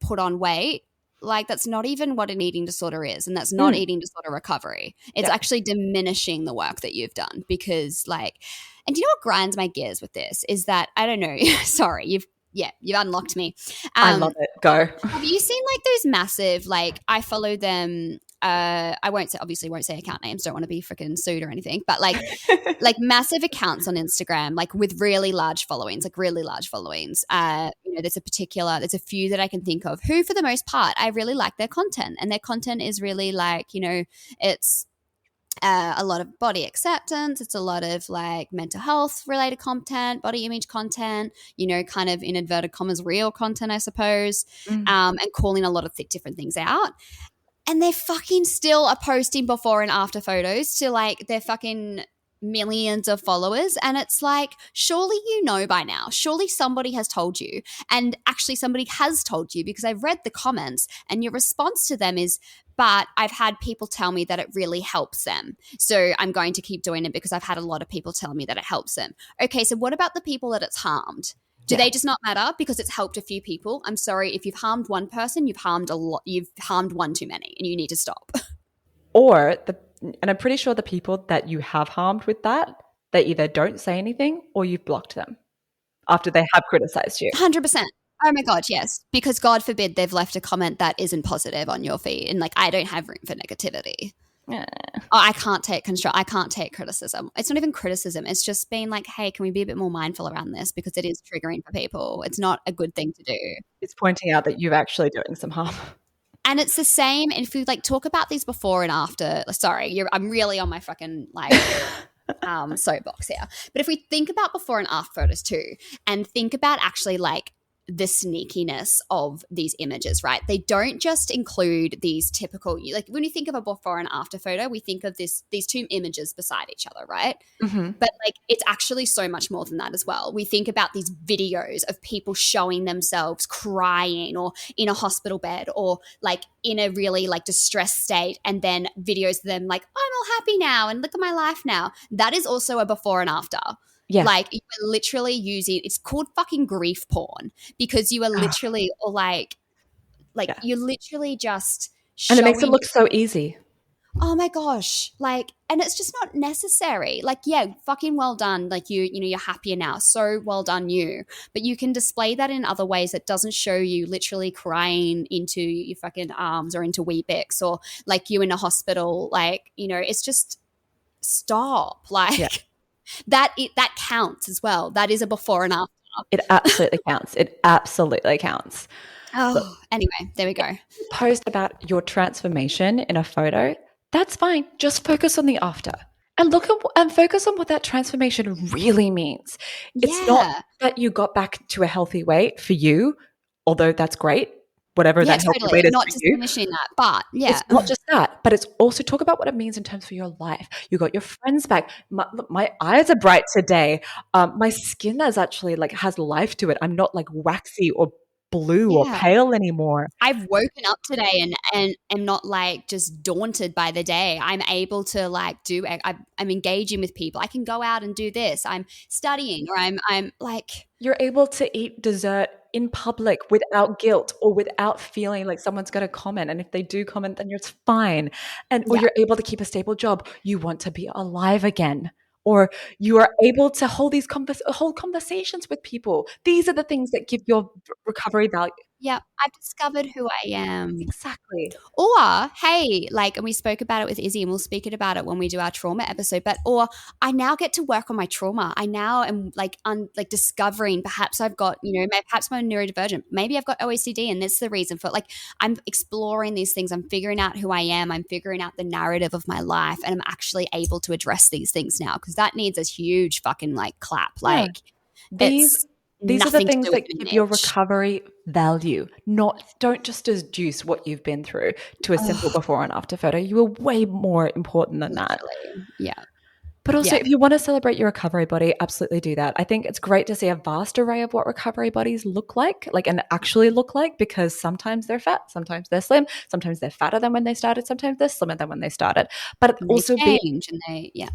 put on weight, like that's not even what an eating disorder is. And that's not Mm. eating disorder recovery. It's Yeah. actually diminishing the work that you've done because, like, and do you know what grinds my gears with this is that, I don't know, sorry, you've unlocked me. I love it. Go. Have you seen like those massive, like I follow them, I won't say account names, don't want to be freaking sued or anything, but like massive accounts on Instagram, like with really large followings, like really large followings. There's a few that I can think of who, for the most part, I really like their content, and their content is really like, it's a lot of body acceptance. It's a lot of like mental health related content, body image content, kind of in inverted commas, real content, I suppose, Mm. and calling a lot of different things out. And they're fucking still are posting before and after photos to like their fucking millions of followers. And it's like, surely you know by now. Surely somebody has told you. And actually, somebody has told you because I've read the comments, and your response to them is, but I've had people tell me that it really helps them. So I'm going to keep doing it because I've had a lot of people tell me that it helps them. Okay, so what about the people that it's harmed? Do Yeah. they just not matter because it's helped a few people? I'm sorry, if you've harmed one person, you've harmed a lot. You've harmed one too many, and you need to stop. And I'm pretty sure the people that you have harmed with that, they either don't say anything or you've blocked them after they have criticized you. 100%. Oh my God, yes. Because God forbid they've left a comment that isn't positive on your feed. And like, I don't have room for negativity. Yeah. Oh, I can't take criticism. It's not even criticism. It's just being like, hey, can we be a bit more mindful around this? Because it is triggering for people. It's not a good thing to do. It's pointing out that you're actually doing some harm. And it's the same. And if we like talk about these before and after, sorry, I'm really on my fucking like soapbox here. But if we think about before and after photos too, and think about actually like the sneakiness of these images, right? They don't just include these typical, like when you think of a before and after photo, we think of these two images beside each other, right? Mm-hmm. But like it's actually so much more than that as well. We think about these videos of people showing themselves crying or in a hospital bed or like in a really like distressed state, and then videos of them like, I'm all happy now and look at my life now. That is also a before and after. Yeah. Like you are literally using, it's called fucking grief porn because you are literally or like Yeah. you're literally just And it makes it showing. look so easy. Oh my gosh, like, and it's just not necessary. Like, yeah, fucking well done. Like you're happier now. So well done you. But you can display that in other ways that doesn't show you literally crying into your fucking arms or into Weet-Bix or like you in a hospital. Like, it's just stop. Like Yeah. that counts as well. That is a before and after. It absolutely counts. It absolutely counts. Oh, Look, anyway, there we go. post about your transformation in a photo, that's fine. Just focus on the after. And and focus on what that transformation really means. It's not that you got back to a healthy weight for you, although that's great, whatever that healthy totally. weight is Not for you. diminishing that, but yeah. It's not just that, but it's also talk about what it means in terms for your life. You got your friends back. My eyes are bright today. My skin is actually like has life to it. I'm not like waxy or blue or pale anymore. I've woken up today and am not like just daunted by the day. I'm able to like I'm engaging with people. I can go out and do this. I'm studying, or I'm like, you're able to eat dessert in public without guilt or without feeling like someone's going to comment. And if they do comment, then it's fine. Or you're able to keep a stable job. You want to be alive again. Or you are able to hold conversations with people. These are the things that give your recovery value. yeah, I've discovered who I am. Exactly. Or, hey, like, and we spoke about it with Izzy, and we'll speak about it when we do our trauma episode, or I now get to work on my trauma. I now am like discovering perhaps I've got, perhaps I'm neurodivergent. Maybe I've got OCD, and that's the reason for like, I'm exploring these things. I'm figuring out who I am. I'm figuring out the narrative of my life, and I'm actually able to address these things now, because that needs a huge fucking like clap. Like, these are the things that give your recovery value. Don't just deduce what you've been through to a simple before and after photo. You are way more important than that. Yeah. But also, Yeah. if you want to celebrate your recovery body, absolutely do that. I think it's great to see a vast array of what recovery bodies look like and actually look like, because sometimes they're fat, sometimes they're slim, sometimes they're fatter than when they started, sometimes they're slimmer than when they started. But And they also be, change and yeah.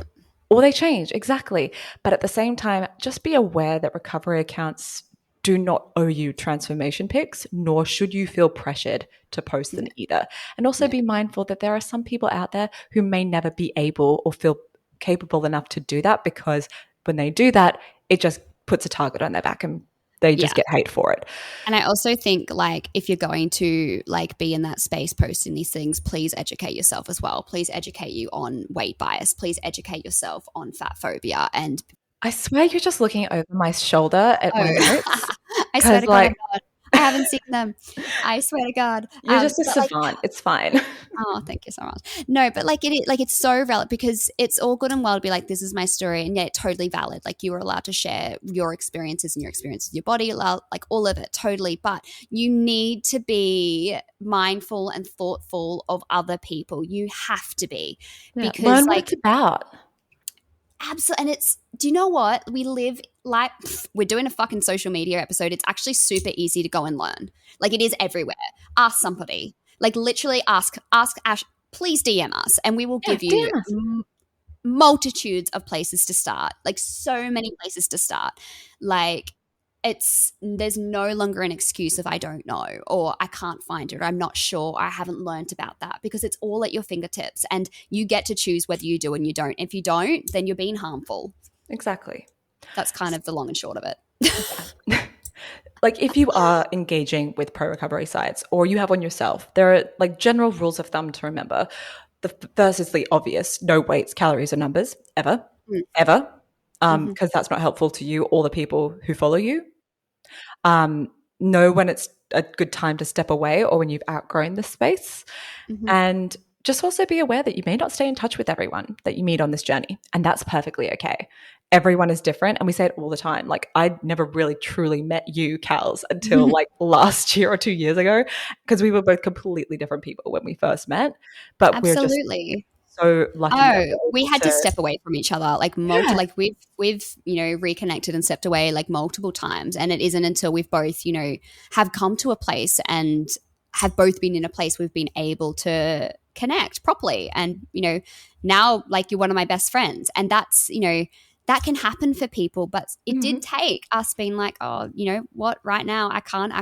or they change, exactly. But at the same time, just be aware that recovery accounts do not owe you transformation pics, nor should you feel pressured to post them Yeah. either. And also Yeah. be mindful that there are some people out there who may never be able or feel capable enough to do that, because when they do that, it just puts a target on their back and they just Yeah. get hate for it. And I also think, like, if you're going to like be in that space posting these things, please educate yourself as well. Please educate you on weight bias. Please educate yourself on fat phobia. And I swear you're just looking over my shoulder at my oh, notes, I swear because to God, I'm like not. I haven't seen them. I swear to God. you're just a But like, savant. It's fine. oh, thank you so much. No, but like it's so relevant, because it's all good and well to be like, this is my story, and yet totally valid. Like, you are allowed to share your experiences and your experience with your body, like all of it, totally. But you need to be mindful and thoughtful of other people. You have to be, Yeah, because learn what like, it's about. absolutely. And it's, do you know what? We live like, we're doing a fucking social media episode. It's actually super easy to go and learn. Like, it is everywhere. Ask somebody. Like, literally ask Ash, please DM us, and we will Yeah, give you damn us. multitudes of places to start. Like, so many places to start. Like, there's no longer an excuse if I don't know, or I can't find it, or I'm not sure, or I haven't learned about that, because it's all at your fingertips, and you get to choose whether you do and you don't. If you don't, then you're being harmful. Exactly. That's kind of the long and short of it. Like, if you are engaging with pro recovery sites or you have one yourself, there are like general rules of thumb to remember. The first is the obvious: no weights, calories, or numbers ever, Mm. ever, Mhm. because that's not helpful to you or the people who follow you. Know when it's a good time to step away or when you've outgrown the space. Mhm. And just also be aware that you may not stay in touch with everyone that you meet on this journey, and that's perfectly okay. Everyone is different, and we say it all the time. Like, I never really truly met you, Cals, until like last year or 2 years ago, because we were both completely different people when we first met. But we're just Absolutely. so lucky that Oh, we're we able had to to. step away from each other, like Yeah, like we've reconnected and stepped away like multiple times, and it isn't until we've both have come to a place and have both been in a place we've been able to connect properly, and now like you're one of my best friends, and that's that can happen for people, but it did mhm. take us being like, oh, what, right now I can't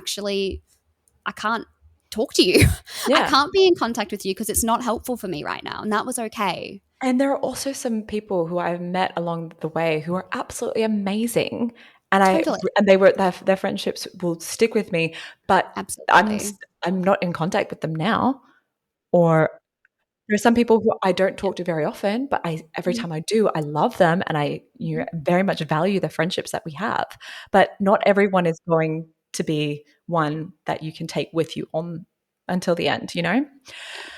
talk to you. I Yeah. can't be in contact with you because it's not helpful for me right now. And that was okay. And there are also some people who I've met along the way who are absolutely amazing, and Totally. they were their friendships will stick with me. But Absolutely. I'm not in contact with them now. Or there are some people who I don't Yeah. talk to very often, but every Mhm. time I do, I love them, and I Mhm. very much value the friendships that we have. But not everyone is going to be one that you can take with you on until the end. Yeah,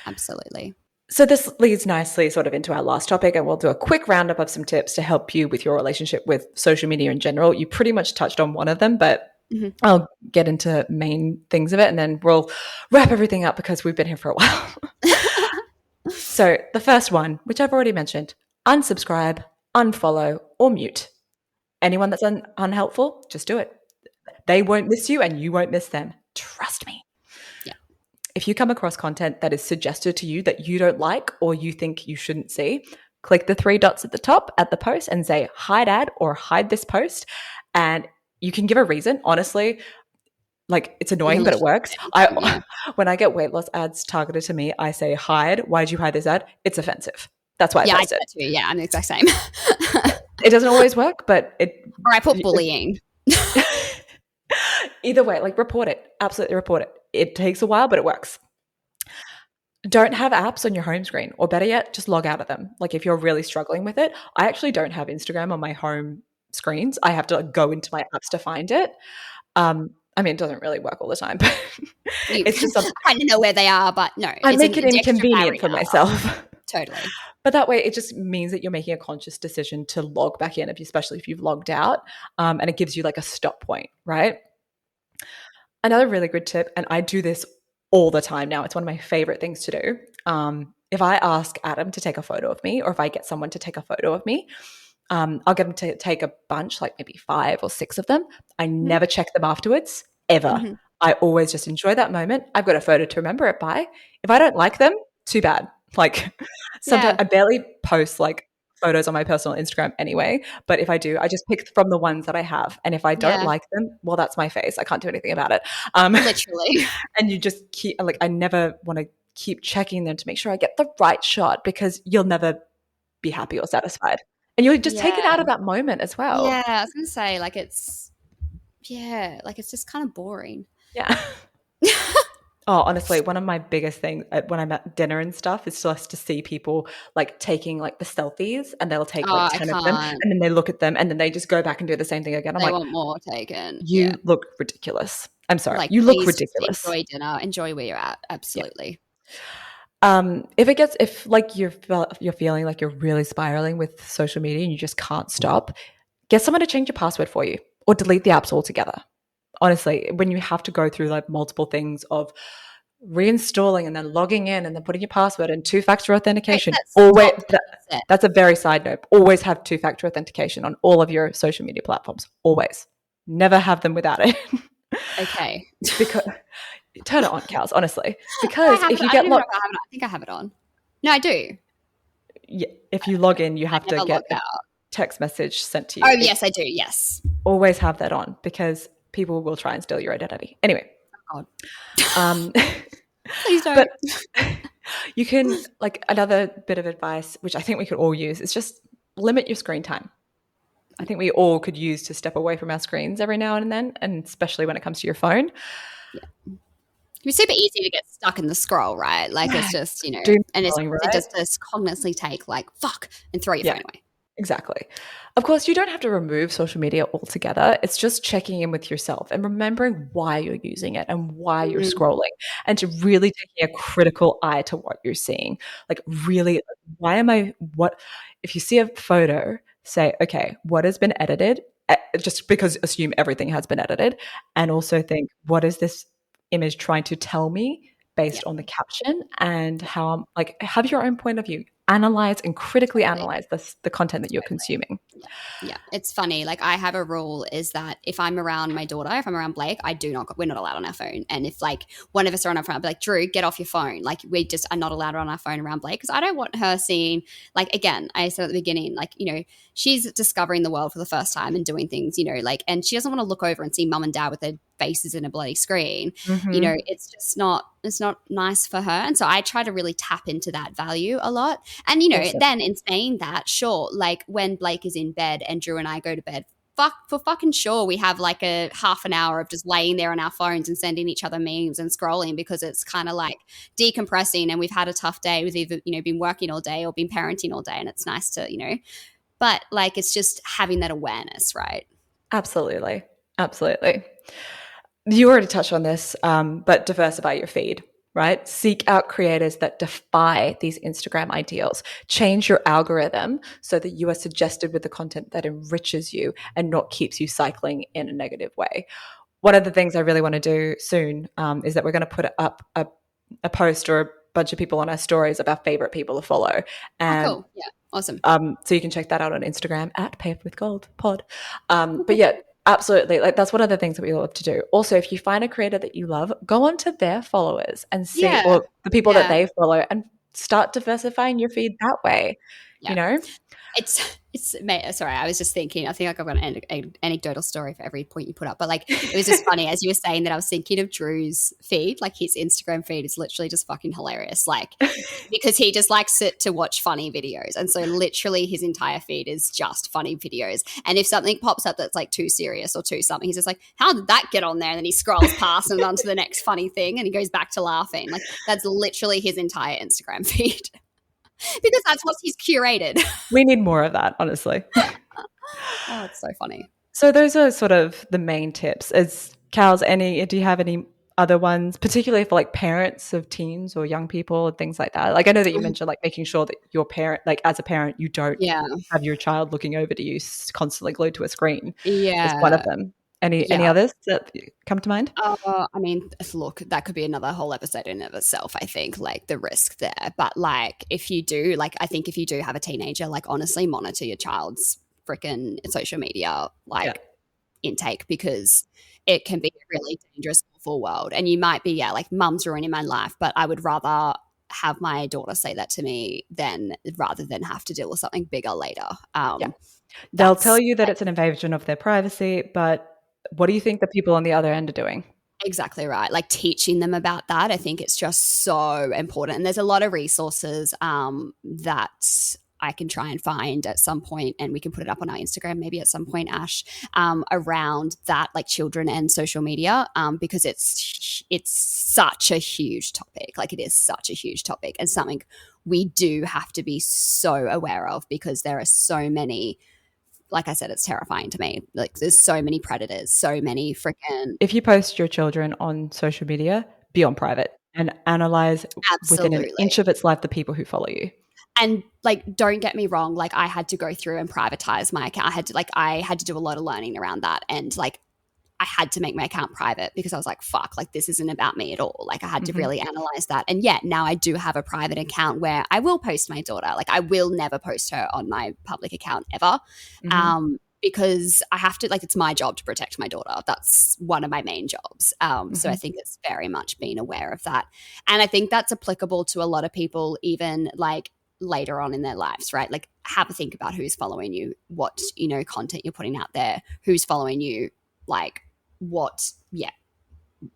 absolutely. So this leads nicely sort of into our last topic, and we'll do a quick roundup of some tips to help you with your relationship with social media in general. You pretty much touched on one of them, but Mhm. I'll get into main things of it, and then we'll wrap everything up because we've been here for a while. So the first one, which I've already mentioned: unsubscribe, unfollow, or mute. Anyone that's unhelpful, just do it. They won't miss you and you won't miss them. Trust me. Yeah. If you come across content that is suggested to you that you don't like or you think you shouldn't see, click the three dots at the top at the post and say hide ad or hide this post. And you can give a reason. Honestly, like, it's You annoying, can but it literally works. say anything, yeah. When I get weight loss ads targeted to me, I say hide. Why did you hide this ad? It's offensive. That's why I Yeah, I do post it. that too. Yeah, I'm the exact same. It doesn't always work, but Or I put bullying. either way, like, report it. Absolutely report it. It takes a while, but it works. Don't have apps on your home screen, or better yet, just log out of them. Like, if you're really struggling with it, I actually don't have Instagram on my home screens. I have to like, go into my apps to find it. I mean, it doesn't really work all the time, but You it's just something kind of know where they are, but no, I it's make it an extra inconvenient barrier. for myself. Totally. But that way, it just means that you're making a conscious decision to log back in, especially if you've logged out, and it gives you like a stop point, right? Another really good tip, and I do this all the time now. It's one of my favorite things to do. if I ask Adam to take a photo of me, or if I get someone to take a photo of me, I'll get them to take a bunch, like maybe 5 or 6 of them. I Mhm. never check them afterwards, ever. Mhm. I always just enjoy that moment. I've got a photo to remember it by. If I don't like them, too bad. Like sometimes Yeah. I barely post like photos on my personal Instagram anyway, but if I do, I just pick from the ones that I have. And if I don't Yeah. like them, well, that's my face. I can't do anything about it. Literally. And you just keep like, I never want to keep checking them to make sure I get the right shot, because you'll never be happy or satisfied. And you're just taken Yeah. out of that moment as well. Yeah. I was gonna say, like, it's just kind of boring. Yeah. Oh, honestly, one of my biggest things when I'm at dinner and stuff is just to see people like taking like the selfies, and they'll take like Oh, I 10 of them, can't. and then they look at them and then they just go back and do the same thing again. I'm They like, want more taken. Yeah. you look ridiculous. I'm sorry. Like, You look please just ridiculous. enjoy dinner. Enjoy where you're at. Yeah. Absolutely. If like you're feeling like you're really spiraling with social media and you just can't stop, get someone to change your password for you or delete the apps altogether. Honestly, when you have to go through like multiple things of reinstalling and then logging in and then putting your password and two-factor Take authentication, that always step. that's a very side note. Always have two-factor authentication on all of your social media platforms. Always. Never have them without it. Okay. Because turn it on, cows, honestly. I Because have if it. you I don't get even know logged, if I have it. I think I have it on. No, I do. yeah, if you log in, you I have to never log get a out. text message sent to Oh, you. yes, I do. Yes. Always have that on, because people will try and steal your identity. Anyway, Oh, um, please don't. but you can, like, another bit of advice, which I think we could all use, is just limit your screen time. I think we all could use to step away from our screens every now and then, and especially when it comes to your phone. It's super easy to get stuck in the scroll, right? Like, it's just, Doom and it's scrolling, to right? just cognitively take, like, fuck, and throw your Yeah. phone away. Exactly. Of course, you don't have to remove social media altogether. It's just checking in with yourself and remembering why you're using it and why you're Mm, scrolling, and to really taking a critical eye to what you're seeing. Like, really, why am I, what, if you see a photo, say, okay, what has been edited? Just because assume everything has been edited. And also think, what is this image trying to tell me yeah, based on the caption, and how I'm like, have your own point of view, analyze and critically totally. analyze the content that you're consuming. Yeah. Yeah. It's funny. Like, I have a rule is that if I'm around my daughter, if I'm around Blake, we're not allowed on our phone. And if like one of us are on our phone, I'll be like, Drew, get off your phone. Like, we just are not allowed on our phone around Blake, because I don't want her seeing, like, again, I said at the beginning, like, she's discovering the world for the first time and doing things, like, and she doesn't want to look over and see mum and dad with their faces in a bloody screen. Mm-hmm. It's just not nice for her. And so I try to really tap into that value a lot. And, Awesome. then in saying that, sure, like when Blake is in bed and Drew and I go to bed, for fucking sure, we have like a half an hour of just laying there on our phones and sending each other memes and scrolling, because it's kind of like decompressing, and we've had a tough day. We've either, been working all day or been parenting all day, and it's nice to, but like, it's just having that awareness, right? Absolutely. Absolutely. You already touched on this, but diversify your feed, right? Seek out creators that defy these Instagram ideals. Change your algorithm so that you are suggested with the content that enriches you and not keeps you cycling in a negative way. One of the things I really want to do soon is that we're going to put up a post or a bunch of people on our stories of our favorite people to follow. And cool. Yeah. Awesome. so you can check that out on Instagram at Paved with Gold Pod. But yeah, absolutely. Like, that's one of the things that we love to do. Also, if you find a creator that you love, go on to their followers and see, Yeah. or the people that Yeah. they follow, and start diversifying your feed that way. Yeah. It's mate, sorry, I was just thinking, I think like I've got an anecdotal story for every point you put up, but like, it was just funny as you were saying that. I was thinking of Drew's feed. Like, his Instagram feed is literally just fucking hilarious, like, because he just likes it to watch funny videos, and so literally his entire feed is just funny videos. And if something pops up that's like too serious or too something, he's just like, how did that get on there? And then he scrolls past and on to the next funny thing, and he goes back to laughing. Like, that's literally his entire Instagram feed. Because that's what he's curated. We need more of that, honestly. Oh, it's so funny. So those are sort of the main tips. Do you have any other ones, particularly for like parents of teens or young people and things like that? Like, I know that you mentioned like making sure that your parent, like as a parent, you don't Yeah. have your child looking over to you constantly glued to a screen. Is Yeah. one of them. Any Yeah. others that come to mind? I mean, look, that could be another whole episode in and of itself, I think, like the risk there. But like, if you do, like, I think if you do have a teenager, like, honestly, monitor your child's freaking social media, Yeah. like, intake, because it can be a really dangerous, awful world. And you might be, yeah, like, mum's ruining my life, but I would rather have my daughter say that to me rather than have to deal with something bigger later. Yeah. They'll tell That's you that it's an invasion of their privacy, but what do you think the people on the other end are doing? exactly right. Like, teaching them about that, I think it's just so important. And there's a lot of resources that I can try and find at some point, and we can put it up on our Instagram maybe at some point, Ash, around that, like children and social media, because it's such a huge topic. Like, it is such a huge topic, and something we do have to be so aware of, because there are so many, like I said, it's terrifying to me. Like, there's so many predators, so many freaking. If you post your children on social media, be on private and analyze within an Absolutely. inch of its life the people who follow you. And like, don't get me wrong, like, I had to go through and privatize my account. I had to do a lot of learning around that, and like, I had to make my account private, because I was like, fuck, like, this isn't about me at all. Like, I had to really analyze that. And yet now I do have a private account where I will post my daughter. Like, I will never post her on my public account ever. Because I have to, like, it's my job to protect my daughter. That's one of my main jobs. So I think it's very much being aware of that. And I think that's applicable to a lot of people, even like later on in their lives, right? Like, have a think about who's following you, what, content you're putting out there, who's following you, like,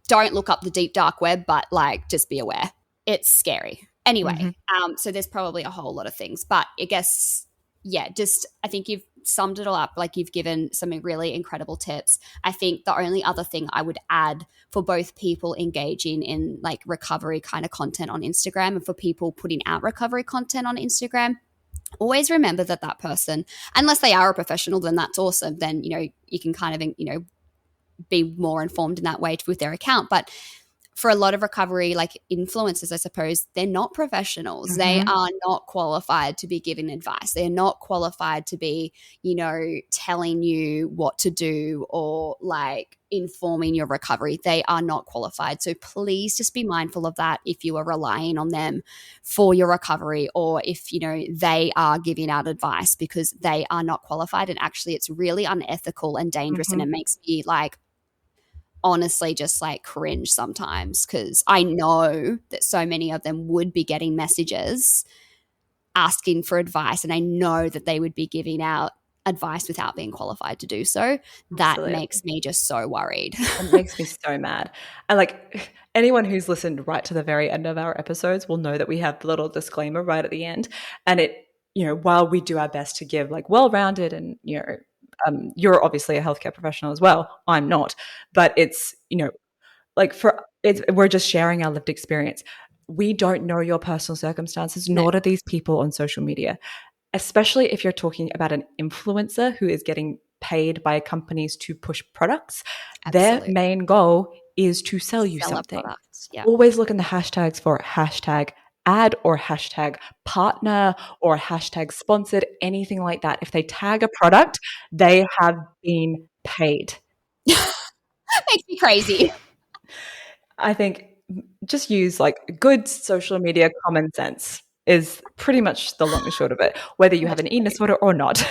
don't look up the deep dark web, but like, just be aware. It's scary. Anyway, so there's probably a whole lot of things, but I guess, I think you've summed it all up. Like, you've given some really incredible tips. I think the only other thing I would add for both people engaging in like recovery kind of content on Instagram, and for people putting out recovery content on Instagram, always remember that person, unless they are a professional, then that's awesome. Then, you can kind of, be more informed in that way with their account. But for a lot of recovery, like influencers, I suppose, they're not professionals. They are not qualified to be giving advice. They're not qualified to be, telling you what to do or like informing your recovery. They are not qualified. So please just be mindful of that if you are relying on them for your recovery, or if, they are giving out advice, because they are not qualified. And actually, it's really unethical and dangerous. And it makes me like, honestly, just like cringe sometimes, because I know that so many of them would be getting messages asking for advice, and I know that they would be giving out advice without being qualified to do so. That makes me just so worried. It makes me so mad. And like, anyone who's listened right to the very end of our episodes will know that we have the little disclaimer right at the end. And it, while we do our best to give like well-rounded and, you're obviously a healthcare professional as well. I'm not, but it's, we're just sharing our lived experience. We don't know your personal circumstances, nor do these people on social media, especially if you're talking about an influencer who is getting paid by companies to push products. Absolutely. Their main goal is to sell you something. Always look in the hashtags for hashtag ad or hashtag partner or hashtag sponsored, anything like that. If they tag a product, they have been paid. Makes me crazy. I think just use like good social media common sense is pretty much the long and short of it, whether you have an eating disorder or not.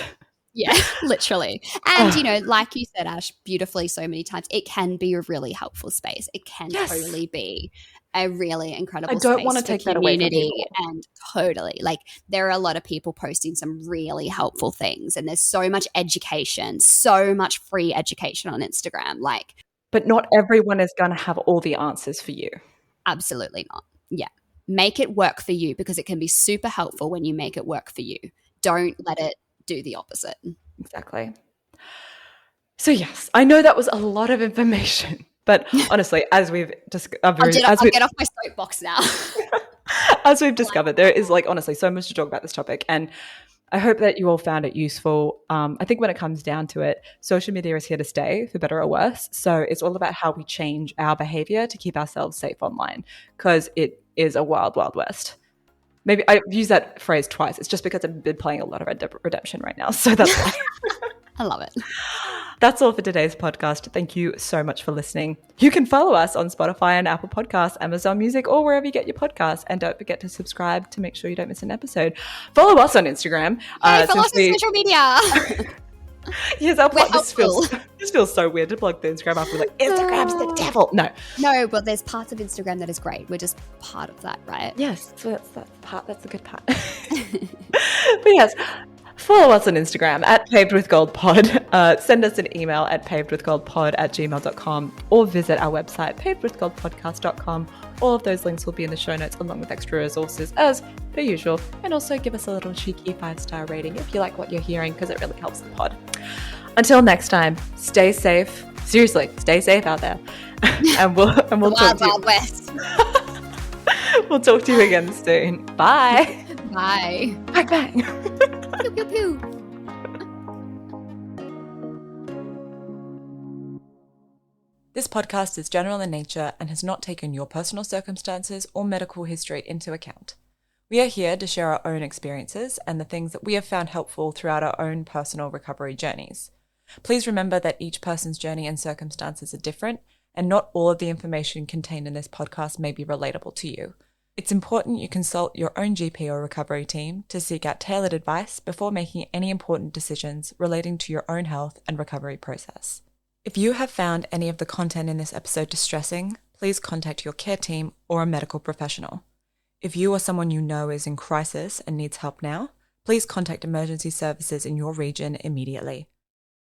Yeah, literally. And, like you said, Ash, beautifully so many times, it can be a really helpful space. It can totally be a really incredible space. I don't want to take that away from people. And totally. Like, there are a lot of people posting some really helpful things, and there's so much education, so much free education on Instagram. Like, but not everyone is going to have all the answers for you. Absolutely not. Yeah. Make it work for you, because it can be super helpful when you make it work for you. Don't let it do the opposite. Exactly. So yes, I know that was a lot of information, but honestly, as we've discovered, I'll get off my soapbox now. As we've discovered, there is like honestly so much to talk about this topic, and I hope that you all found it useful. I think when it comes down to it, social media is here to stay, for better or worse. So it's all about how we change our behavior to keep ourselves safe online, because it is a wild, wild west. Maybe I've used that phrase twice. It's just because I've been playing a lot of Red Dead Redemption right now. So that's why. I love it. That's all for today's podcast. Thank you so much for listening. You can follow us on Spotify and Apple Podcasts, Amazon Music, or wherever you get your podcasts. And don't forget to subscribe to make sure you don't miss an episode. Follow us on Instagram. Follow us on social media. Yes, this feels so weird to plug the Instagram up. We're like, Instagram's the devil. No, but there's parts of Instagram that is great. We're just part of that, right? Yes, so that's the good part. But yes, follow us on Instagram at pavedwithgoldpod. Send us an email at pavedwithgoldpod@gmail.com or visit our website, pavedwithgoldpodcast.com. All of those links will be in the show notes along with extra resources as per usual. And also give us a little cheeky 5-star rating if you like what you're hearing, because it really helps the pod. Until next time, stay safe. Seriously, stay safe out there. and we'll talk to you. Wild West. We'll talk to you again soon. Bye. Bye. Bang, bang. Pew, pew, pew. This podcast is general in nature and has not taken your personal circumstances or medical history into account. We are here to share our own experiences and the things that we have found helpful throughout our own personal recovery journeys. Please remember that each person's journey and circumstances are different, and not all of the information contained in this podcast may be relatable to you. It's important you consult your own GP or recovery team to seek out tailored advice before making any important decisions relating to your own health and recovery process. If you have found any of the content in this episode distressing, please contact your care team or a medical professional. If you or someone you know is in crisis and needs help now, please contact emergency services in your region immediately.